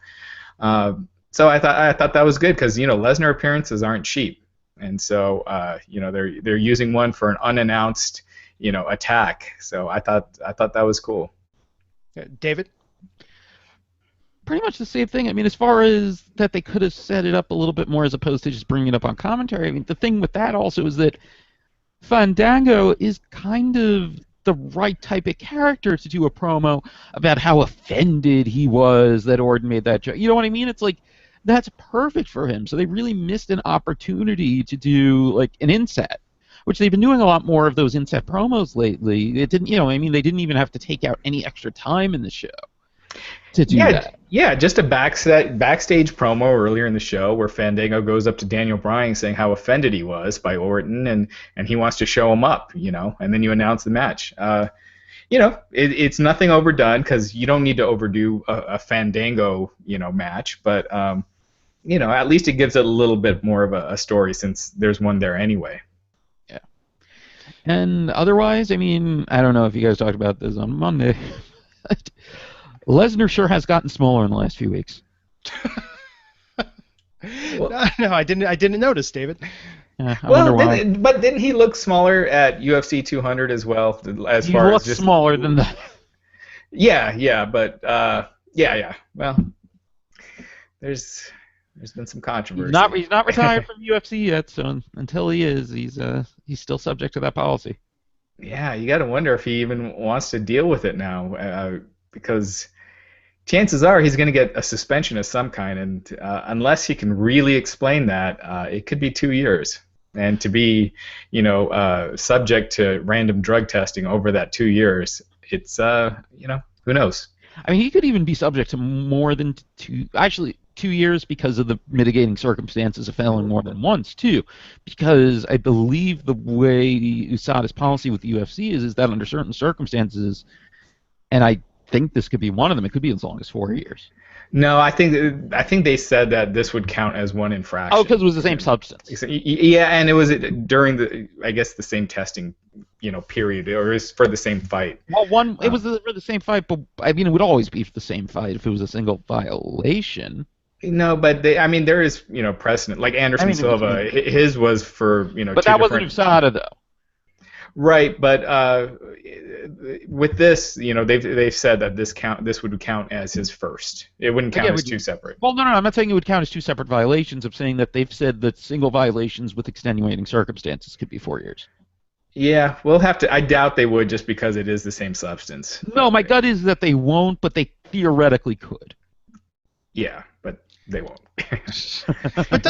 So I thought that was good, because Lesnar appearances aren't cheap, and so they're using one for an unannounced attack. So I thought that was cool. David? Pretty much the same thing. I mean, as far as that, they could have set it up a little bit more as opposed to just bringing it up on commentary. I mean, the thing with that also is that Fandango is kind of the right type of character to do a promo about how offended he was that Orton made that joke. You know what I mean? It's like, that's perfect for him. So they really missed an opportunity to do like an inset, which they've been doing a lot more of those inset promos lately. It didn't, they didn't even have to take out any extra time in the show to do that. Yeah, just a backstage promo earlier in the show where Fandango goes up to Daniel Bryan saying how offended he was by Orton, and he wants to show him up, and then you announce the match. It's nothing overdone, because you don't need to overdo a Fandango, match, but at least it gives it a little bit more of a story, since there's one there anyway. Yeah. And otherwise, I mean, I don't know if you guys talked about this on Monday. Lesnar sure has gotten smaller in the last few weeks. No, I didn't notice, David. I wonder why. But didn't he look smaller at UFC 200 as well? As he far looks as just smaller than that. Yeah, but yeah. Well, there's been some controversy. He's not retired from UFC yet, so until he is, he's still subject to that policy. Yeah, you got to wonder if he even wants to deal with it now, because chances are he's going to get a suspension of some kind, and unless he can really explain that, it could be 2 years. And to be, subject to random drug testing over that 2 years, it's, who knows? I mean, he could even be subject to more than 2 years because of the mitigating circumstances of failing more than once, too. Because I believe the way USADA's policy with the UFC is that under certain circumstances, and I think this could be one of them, it could be as long as 4 years. No, I think they said that this would count as one infraction. Oh, because it was the same substance. Yeah, and it was during the same testing, period, or it was for the same fight. Well, it was for the same fight, but I mean, it would always be for the same fight if it was a single violation. No, but there is precedent. Like Anderson Silva, his was for But that wasn't USADA though. Right, but with this, they've said that this would count as his first. It wouldn't count as two separate. Well, no, I'm not saying it would count as two separate violations. I'm saying that they've said that single violations with extenuating circumstances could be 4 years. Yeah, we'll have to. I doubt they would, just because it is the same substance. No, my gut is that they won't, but they theoretically could. Yeah, but they won't. But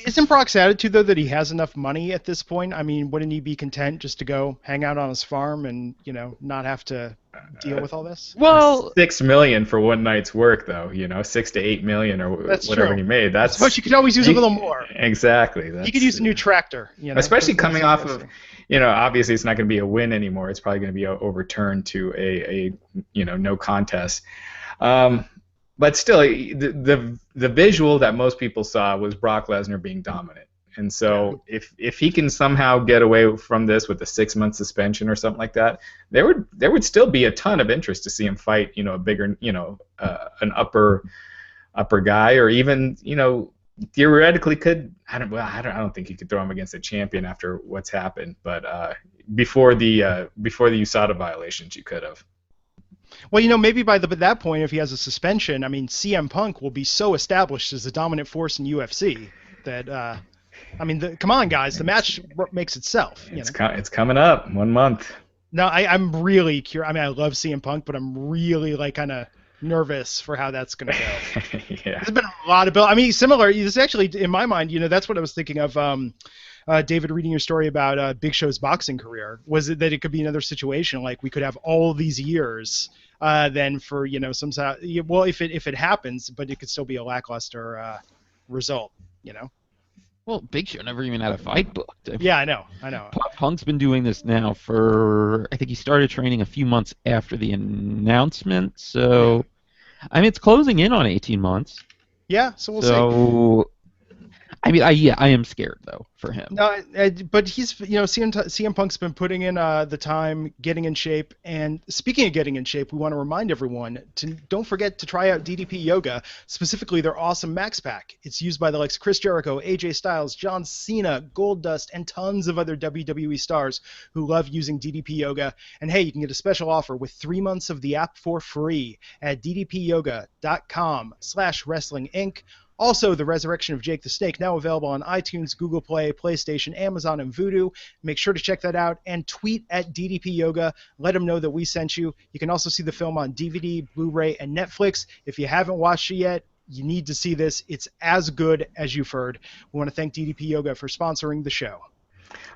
isn't Brock's attitude though that he has enough money at this point? I mean, wouldn't he be content just to go hang out on his farm and not have to deal with all this? Well, $6 million for one night's work, though. $6 to $8 million or whatever true. He made. That's. But you could always use a little more. Exactly. He could use a new tractor. Especially coming off of. Obviously it's not going to be a win anymore. It's probably going to be overturned to a no contest. But still, the visual that most people saw was Brock Lesnar being dominant. And so if he can somehow get away from this with a 6-month suspension or something like that, there would still be a ton of interest to see him fight, a bigger, an upper guy, or even, theoretically could. I don't think you could throw him against a champion after what's happened, but before the USADA violations, you could have. Well, maybe by that point, if he has a suspension, I mean, CM Punk will be so established as the dominant force in UFC that, come on, guys, the match makes itself. It's coming up 1 month. No, I'm really curious. I mean, I love CM Punk, but I'm really kind of nervous for how that's going to go. Yeah. There's been a lot of build. I mean, similar. This actually, in my mind, that's what I was thinking of. David, reading your story about Big Show's boxing career, was it that it could be another situation like we could have all these years then for if it happens, but it could still be a lackluster result. Well, Big Show never even had a fight booked. Yeah, I know. Punk's been doing this now for, I think he started training a few months after the announcement, so, I mean, it's closing in on 18 months. Yeah, so we'll see. I mean, I am scared though for him. No, but he's CM Punk's been putting in the time, getting in shape. And speaking of getting in shape, we want to remind everyone to don't forget to try out DDP Yoga, specifically their awesome Max Pack. It's used by the likes of Chris Jericho, AJ Styles, John Cena, Goldust, and tons of other WWE stars who love using DDP Yoga. And hey, you can get a special offer with 3 months of the app for free at ddpyoga.com/wrestlinginc. Also, The Resurrection of Jake the Snake, now available on iTunes, Google Play, PlayStation, Amazon, and Vudu. Make sure to check that out and tweet at DDP Yoga. Let them know that we sent you. You can also see the film on DVD, Blu-ray, and Netflix. If you haven't watched it yet, you need to see this. It's as good as you've heard. We want to thank DDP Yoga for sponsoring the show.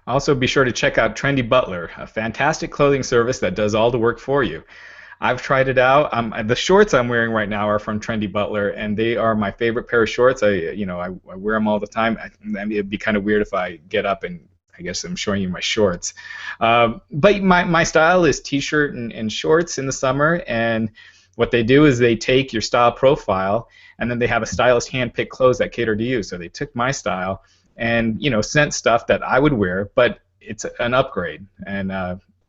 Also, be sure to check out Trendy Butler, a fantastic clothing service that does all the work for you. I've tried it out. The shorts I'm wearing right now are from Trendy Butler, and they are my favorite pair of shorts. I wear them all the time. I mean, it'd be kind of weird if I get up and I guess I'm showing you my shorts. But my style is t-shirt and shorts in the summer, and what they do is they take your style profile, and then they have a stylist hand-pick clothes that cater to you. So they took my style and sent stuff that I would wear, but it's an upgrade.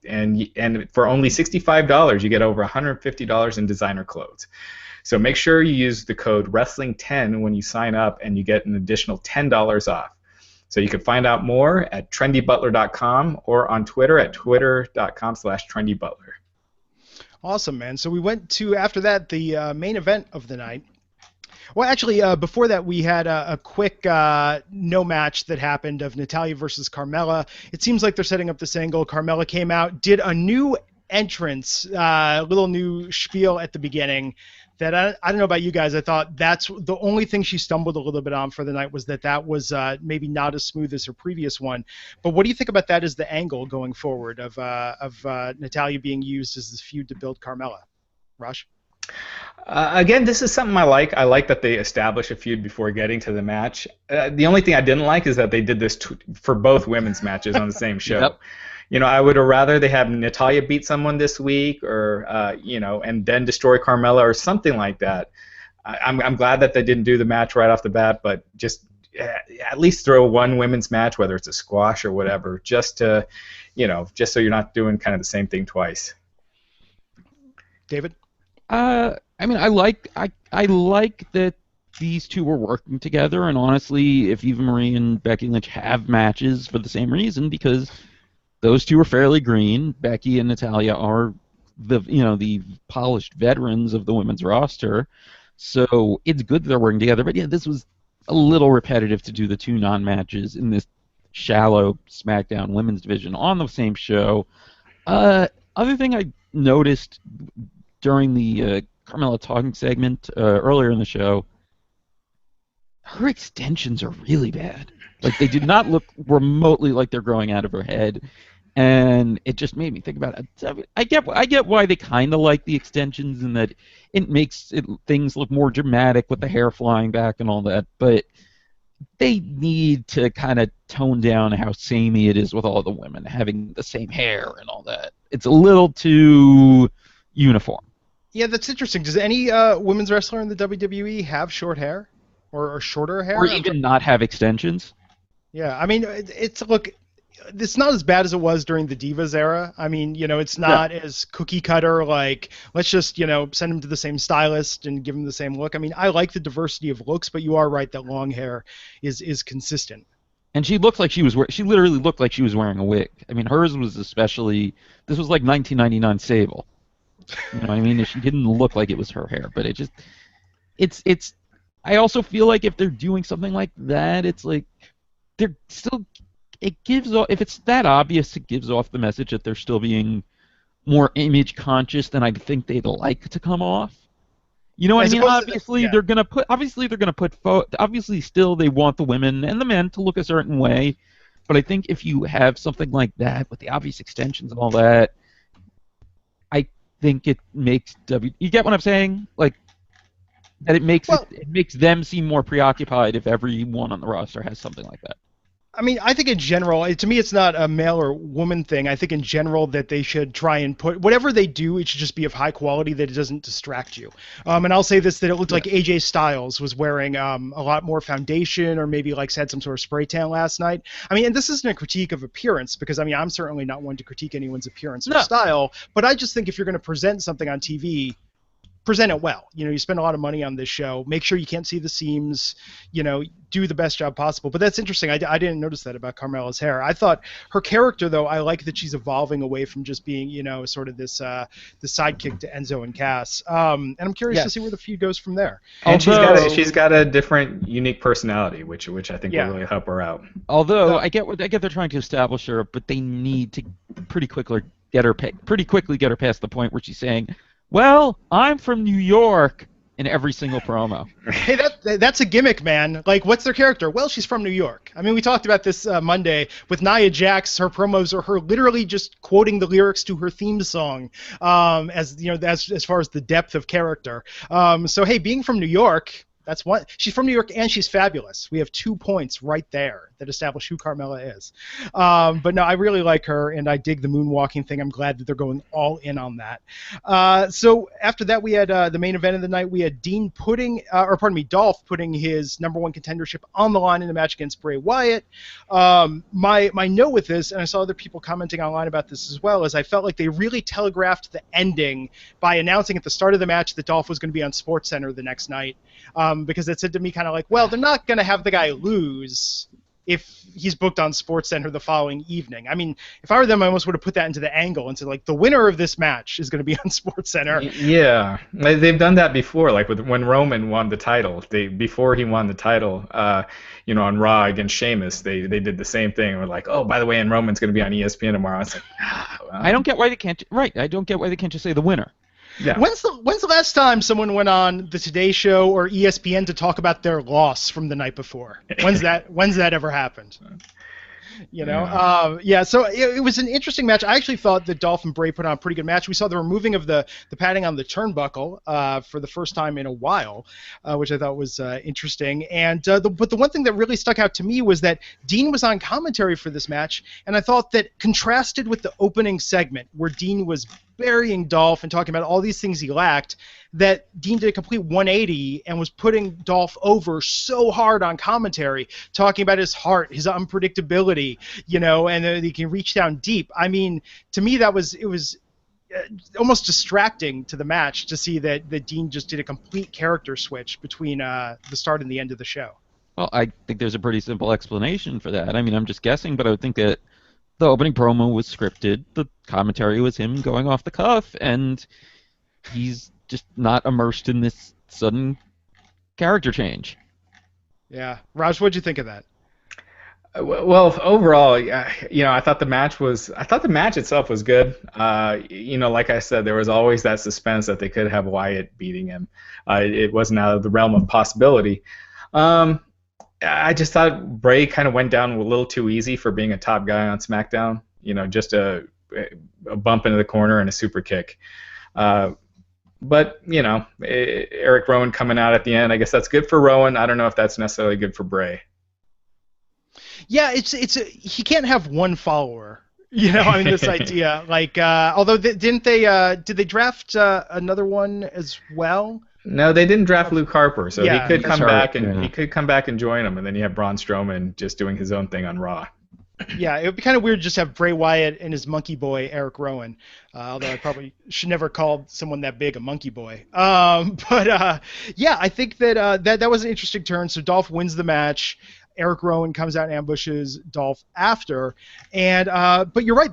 And for only $65, you get over $150 in designer clothes. So make sure you use the code Wrestling10 when you sign up, and you get an additional $10 off. So you can find out more at trendybutler.com or on Twitter at twitter.com/trendybutler. Awesome, man. So we went to, after that, the main event of the night. Well, actually, before that, we had a quick no match that happened of Natalya versus Carmella. It seems like they're setting up this angle. Carmella came out, did a new entrance, little new spiel at the beginning that I don't know about you guys. I thought that's the only thing she stumbled a little bit on for the night was that was maybe not as smooth as her previous one. But what do you think about that as the angle going forward of Natalya being used as this feud to build Carmella? Rush? Again, this is something I like. I like that they establish a feud before getting to the match. The only thing I didn't like is that they did this for both women's matches on the same show. Yep. You know, I would have rather they have Natalya beat someone this week, or you know, and then destroy Carmella or something like that. I'm glad that they didn't do the match right off the bat, but just at least throw one women's match, whether it's a squash or whatever, just to, you know, just so you're not doing kind of the same thing twice. David? I mean, I like that these two were working together, and honestly, if Eva Marie and Becky Lynch have matches for the same reason, because those two are fairly green. Becky and Natalya are the polished veterans of the women's roster, so it's good that they're working together. But yeah, this was a little repetitive to do the two non-matches in this shallow SmackDown women's division on the same show. Other thing I noticed during the Carmella talking segment earlier in the show, her extensions are really bad. Like, they did not look remotely like they're growing out of her head, and it just made me think about it. I get why they kind of like the extensions, and that it makes things look more dramatic with the hair flying back and all that, but they need to kind of tone down how samey it is with all the women having the same hair and all that. It's a little too uniform. Yeah, that's interesting. Does any women's wrestler in the WWE have short hair or shorter hair? Or even not have extensions? Yeah, I mean, it's not as bad as it was during the Divas era. I mean, you know, it's not as cookie cutter, like, let's just, you know, send them to the same stylist and give them the same look. I mean, I like the diversity of looks, but you are right that long hair is consistent. And she looked like she literally looked like she was wearing a wig. I mean, hers was especially, this was like 1999 Sable. You know what I mean? She didn't look like it was her hair, but it's I also feel like if they're doing something like that, it's like they're still, it gives off, if it's that obvious, it gives off the message that they're still being more image conscious than I think they'd like to come off. You know what I mean? Obviously they're gonna put obviously still they want the women and the men to look a certain way, but I think if you have something like that with the obvious extensions and all that, I think it makes you get what I'm saying? Like, that it makes them seem more preoccupied if everyone on the roster has something like that. I mean, I think in general, to me, it's not a male or woman thing. I think in general that they should try and put whatever they do, it should just be of high quality, that it doesn't distract you. And I'll say this, that it looked like AJ Styles was wearing a lot more foundation, or maybe like had some sort of spray tan last night. I mean, and this isn't a critique of appearance, because I mean, I'm certainly not one to critique anyone's appearance or style, but I just think if you're going to present something on TV, present it well. You know, you spend a lot of money on this show. Make sure you can't see the seams. You know, do the best job possible. But that's interesting. I didn't notice that about Carmella's hair. I thought her character, though, I like that she's evolving away from just being, you know, sort of this the sidekick to Enzo and Cass. And I'm curious to see where the feud goes from there. And she's got a different, unique personality, which I think will really help her out. Although I get they're trying to establish her, but they need to pretty quickly get her past the point where she's saying, "Well, I'm from New York," in every single promo. Hey, that's a gimmick, man. Like, what's their character? Well, she's from New York. I mean, we talked about this Monday with Nia Jax. Her promos are her literally just quoting the lyrics to her theme song, as you know, as far as the depth of character. So hey, being from New York, that's one. She's from New York and she's fabulous. We have 2 points right there that establish who Carmella is. But no, I really like her, and I dig the moonwalking thing. I'm glad that they're going all in on that. So after that, we had the main event of the night. We had Dolph putting his #1 contendership on the line in a match against Bray Wyatt. My note with this, and I saw other people commenting online about this as well, is I felt like they really telegraphed the ending by announcing at the start of the match that Dolph was going to be on SportsCenter the next night. Because it said to me kind of like, well, they're not going to have the guy lose if he's booked on SportsCenter the following evening. I mean, if I were them, I almost would have put that into the angle and said, like, the winner of this match is going to be on SportsCenter. Yeah, they've done that before. Like when Roman won the title, before he won the title, you know, on Raw against Sheamus, they did the same thing. We're like, oh, by the way, and Roman's going to be on ESPN tomorrow. I was like, well. I don't get why they can't. Right, I don't get why they can't just say the winner. Yeah. When's the last time someone went on the Today Show or ESPN to talk about their loss from the night before? When's that ever happened? Yeah. So it was an interesting match. I actually thought that Dolph and Bray put on a pretty good match. We saw the removing of the padding on the turnbuckle for the first time in a while, which I thought was interesting. And but the one thing that really stuck out to me was that Dean was on commentary for this match, and I thought that contrasted with the opening segment where Dean was burying Dolph and talking about all these things he lacked, that Dean did a complete 180 and was putting Dolph over so hard on commentary, talking about his heart, his unpredictability, and that he can reach down deep. I mean, to me, it was almost distracting to the match to see that Dean just did a complete character switch between the start and the end of the show. Well, I think there's a pretty simple explanation for that. I mean, I'm just guessing, but I would think that the opening promo was scripted, the commentary was him going off the cuff, and he's just not immersed in this sudden character change. Yeah. Raj, what'd you think of that? Well, overall, I thought the match itself was good. Like I said, there was always that suspense that they could have Wyatt beating him. It wasn't out of the realm of possibility. I just thought Bray kind of went down a little too easy for being a top guy on SmackDown. Just a bump into the corner and a super kick. But Eric Rowan coming out at the end, I guess that's good for Rowan. I don't know if that's necessarily good for Bray. Yeah, he can't have one follower. This idea, although did they draft another one as well? No, they didn't draft Luke Harper, so yeah, he could come back and join them, and then you have Braun Strowman just doing his own thing on Raw. Yeah, it would be kind of weird just to have Bray Wyatt and his monkey boy Eric Rowan, although I probably should never call someone that big a monkey boy. I think that was an interesting turn. So Dolph wins the match. Eric Rowan comes out and ambushes Dolph after, but you're right.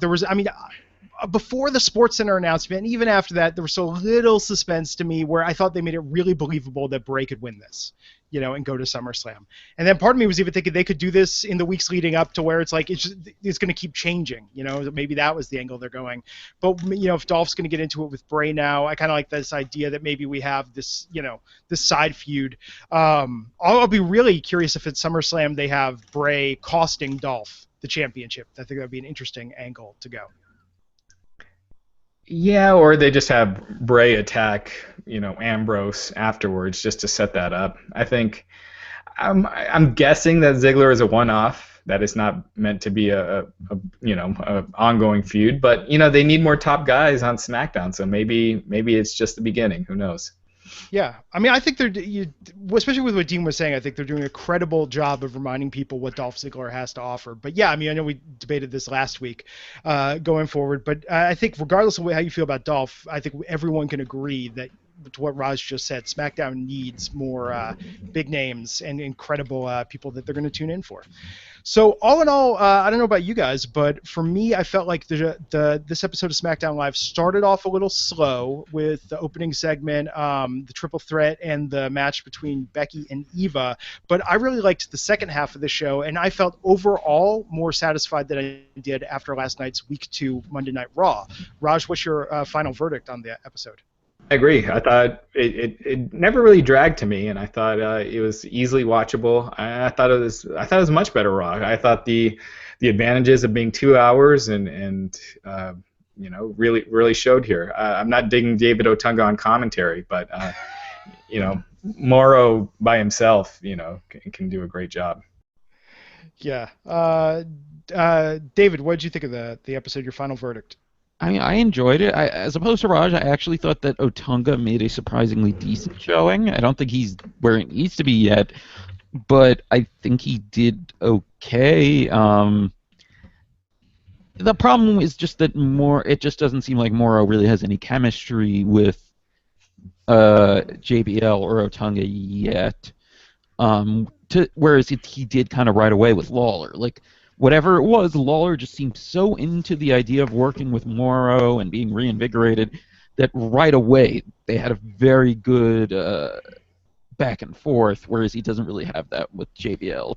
Before the SportsCenter announcement, and even after that, there was so little suspense to me where I thought they made it really believable that Bray could win this, and go to SummerSlam. And then part of me was even thinking they could do this in the weeks leading up to where it's like it's going to keep changing. Maybe that was the angle they're going. But if Dolph's going to get into it with Bray now, I kind of like this idea that maybe we have this, this side feud. I'll be really curious if at SummerSlam they have Bray costing Dolph the championship. I think that would be an interesting angle to go. Yeah, or they just have Bray attack, Ambrose afterwards just to set that up. I think I'm guessing that Ziggler is a one-off. That is not meant to be a ongoing feud. But they need more top guys on SmackDown, so maybe it's just the beginning. Who knows? Yeah, I mean, I think especially with what Dean was saying, I think they're doing a credible job of reminding people what Dolph Ziggler has to offer. But yeah, I mean, I know we debated this last week going forward, but I think regardless of how you feel about Dolph, I think everyone can agree that to what Raj just said, SmackDown needs more big names and incredible people that they're going to tune in for. So all in all, I don't know about you guys, but for me, I felt like this episode of SmackDown Live started off a little slow with the opening segment, the triple threat, and the match between Becky and Eva. But I really liked the second half of the show, and I felt overall more satisfied than I did after last night's Week 2 Monday Night Raw. Raj, what's your final verdict on the episode? I agree. I thought it never really dragged to me, and I thought it was easily watchable. I thought it was much better Raw. I thought the advantages of being 2 hours and really showed here. I'm not digging David Otunga on commentary, but Morrow by himself, can do a great job. Yeah. David, what did you think of the episode? Your final verdict? I mean, I enjoyed it. As opposed to Raj, I actually thought that Otunga made a surprisingly decent showing. I don't think he's where he needs to be yet, but I think he did okay. The problem is just that it just doesn't seem like Morrow really has any chemistry with JBL or Otunga yet. Whereas he did kind of right away with Lawler. Like, whatever it was, Lawler just seemed so into the idea of working with Morrow and being reinvigorated that right away they had a very good back and forth, whereas he doesn't really have that with JBL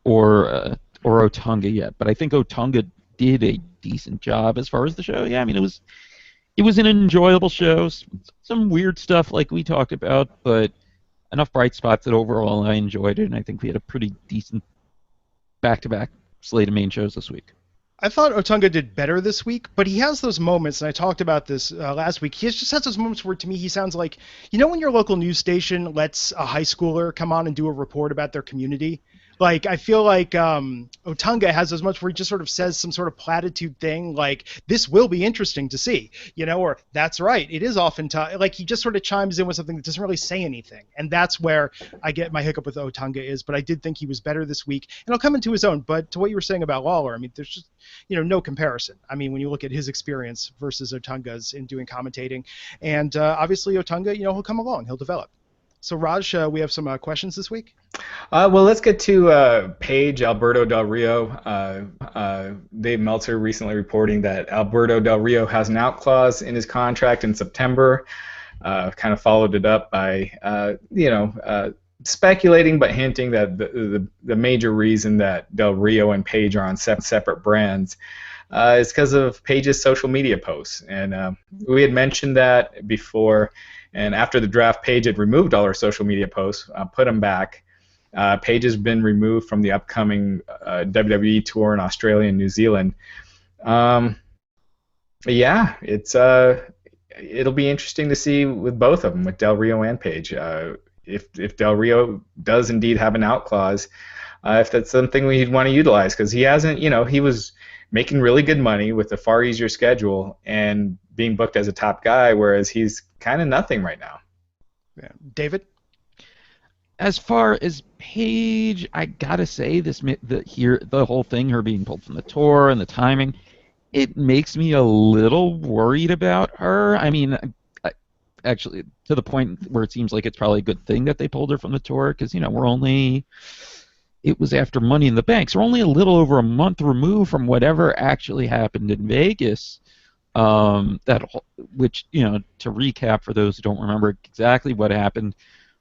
or Otunga yet. But I think Otunga did a decent job as far as the show. Yeah, I mean, It was an enjoyable show. Some weird stuff like we talked about, but enough bright spots that overall I enjoyed it, and I think we had a pretty decent back-to-back slate of main shows this week. I thought Otunga did better this week, but he has those moments, and I talked about this last week. He just has those moments where, to me, he sounds like, when your local news station lets a high schooler come on and do a report about their community? Like, I feel like Otunga has those moments where he just sort of says some sort of platitude thing, like, this will be interesting to see, or that's right, it is often like he just sort of chimes in with something that doesn't really say anything. And that's where I get my hiccup with Otunga is, but I did think he was better this week. And he'll come into his own, but to what you were saying about Lawler, I mean, there's just, no comparison. I mean, when you look at his experience versus Otunga's in doing commentating, and obviously Otunga, he'll come along, he'll develop. So Raj, we have some questions this week. Well, let's get to Paige, Alberto Del Rio. Dave Meltzer recently reporting that Alberto Del Rio has an out clause in his contract in September. Kind of followed it up by, speculating but hinting that the major reason that Del Rio and Paige are on separate brands is because of Paige's social media posts. And we had mentioned that before. And after the draft, Paige had removed all her social media posts, put them back. Paige has been removed from the upcoming WWE tour in Australia and New Zealand. Yeah, it'll be interesting to see with both of them, with Del Rio and Paige. If Del Rio does indeed have an out clause, if that's something we'd want to utilize, because he hasn't, he was making really good money with a far easier schedule and being booked as a top guy, whereas he's kind of nothing right now. Yeah. David? As far as Paige, I gotta say the whole thing, her being pulled from the tour and the timing, it makes me a little worried about her. I mean, actually, to the point where it seems like it's probably a good thing that they pulled her from the tour, because it was after Money in the Bank, so we're only a little over a month removed from whatever actually happened in Vegas. Which, to recap for those who don't remember exactly what happened,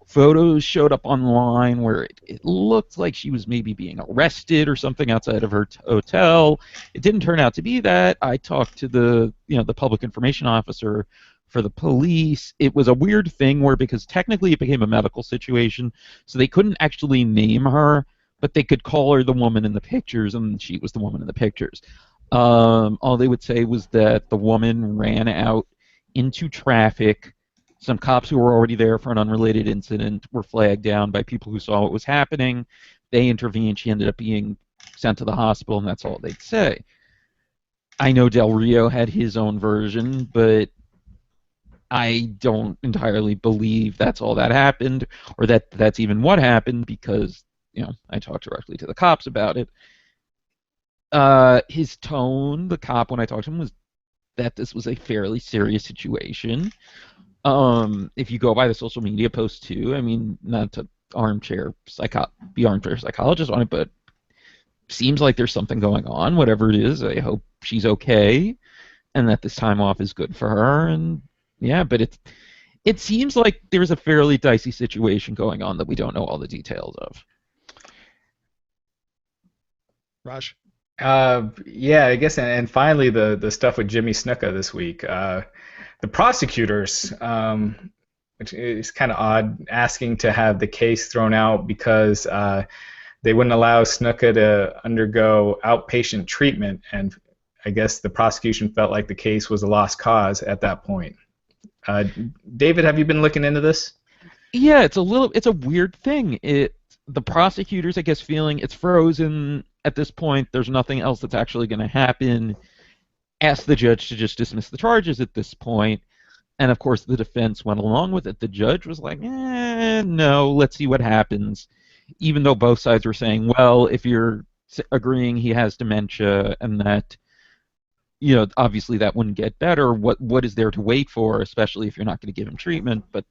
photos showed up online where it looked like she was maybe being arrested or something outside of her hotel. It didn't turn out to be that. I talked to the public information officer for the police. It was a weird thing where, because technically it became a medical situation, so they couldn't actually name her, but they could call her the woman in the pictures, and she was the woman in the pictures. All they would say was that the woman ran out into traffic. Some cops who were already there for an unrelated incident were flagged down by people who saw what was happening. They intervened. She ended up being sent to the hospital, and that's all they'd say. I know Del Rio had his own version, but I don't entirely believe that's all that happened, or that that's even what happened, because I talked directly to the cops about it. His tone, the cop, when I talked to him, was that this was a fairly serious situation. If you go by the social media post too, I mean, not to be armchair psychologist on it, but seems like there's something going on. Whatever it is, I hope she's okay, and that this time off is good for her. And yeah, but it seems like there's a fairly dicey situation going on that we don't know all the details of. Raj? Yeah, I guess, and finally the stuff with Jimmy Snuka this week. The prosecutors, which is kind of odd, asking to have the case thrown out because they wouldn't allow Snuka to undergo outpatient treatment, and I guess the prosecution felt like the case was a lost cause at that point. David, have you been looking into this? Yeah, it's a weird thing. The prosecutors, I guess, feeling it's frozen at this point, there's nothing else that's actually going to happen, asked the judge to just dismiss the charges at this point, and of course the defense went along with it. The judge was like, no, let's see what happens, even though both sides were saying, well, if you're agreeing he has dementia and that, obviously that wouldn't get better, what is there to wait for, especially if you're not going to give him treatment. But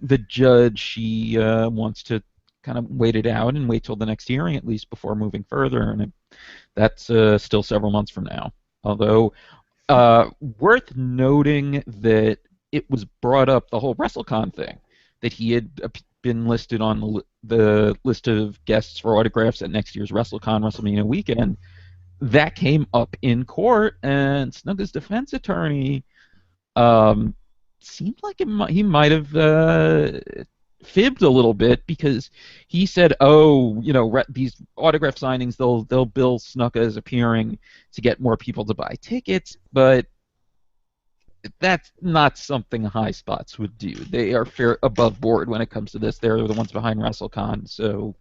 the judge, she wants to kind of wait it out and wait till the next hearing at least before moving further, and that's still several months from now. Although, worth noting that it was brought up, the whole WrestleCon thing, that he had been listed on the list of guests for autographs at next year's WrestleCon, WrestleMania weekend. That came up in court, and Snuka's defense attorney Seemed like he might have fibbed a little bit because he said, "Oh, these autograph signings, they'll bill Snuka as appearing to get more people to buy tickets," but that's not something high spots would do. They are fair above board when it comes to this. They're the ones behind WrestleCon, so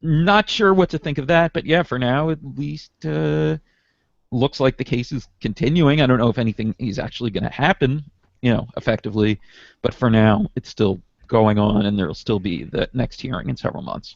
not sure what to think of that. But yeah, for now at least, looks like the case is continuing. I don't know if anything is actually going to happen, effectively, but for now it's still going on, and there'll still be the next hearing in several months.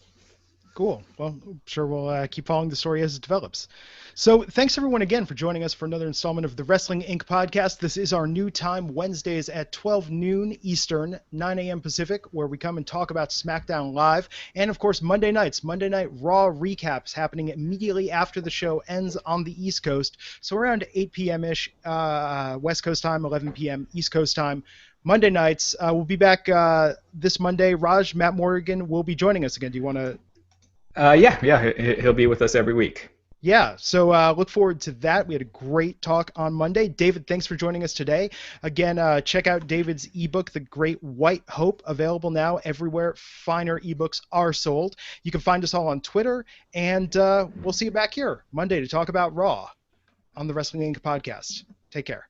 Cool. Well, I'm sure we'll keep following the story as it develops. So thanks everyone again for joining us for another installment of the Wrestling Inc. podcast. This is our new time, Wednesdays at 12 noon Eastern, 9 a.m. Pacific, where we come and talk about SmackDown Live. And of course, Monday nights, Monday Night Raw recaps happening immediately after the show ends on the East Coast. So around 8 p.m.-ish West Coast time, 11 p.m. East Coast time. Monday nights. We'll be back this Monday. Matt Morgan will be joining us again. Do you want to... Yeah, he'll be with us every week. Yeah, so look forward to that. We had a great talk on Monday. David, thanks for joining us today. Again, check out David's ebook, The Great White Hope, available now everywhere finer ebooks are sold. You can find us all on Twitter, and we'll see you back here Monday to talk about Raw on the Wrestling Inc. podcast. Take care.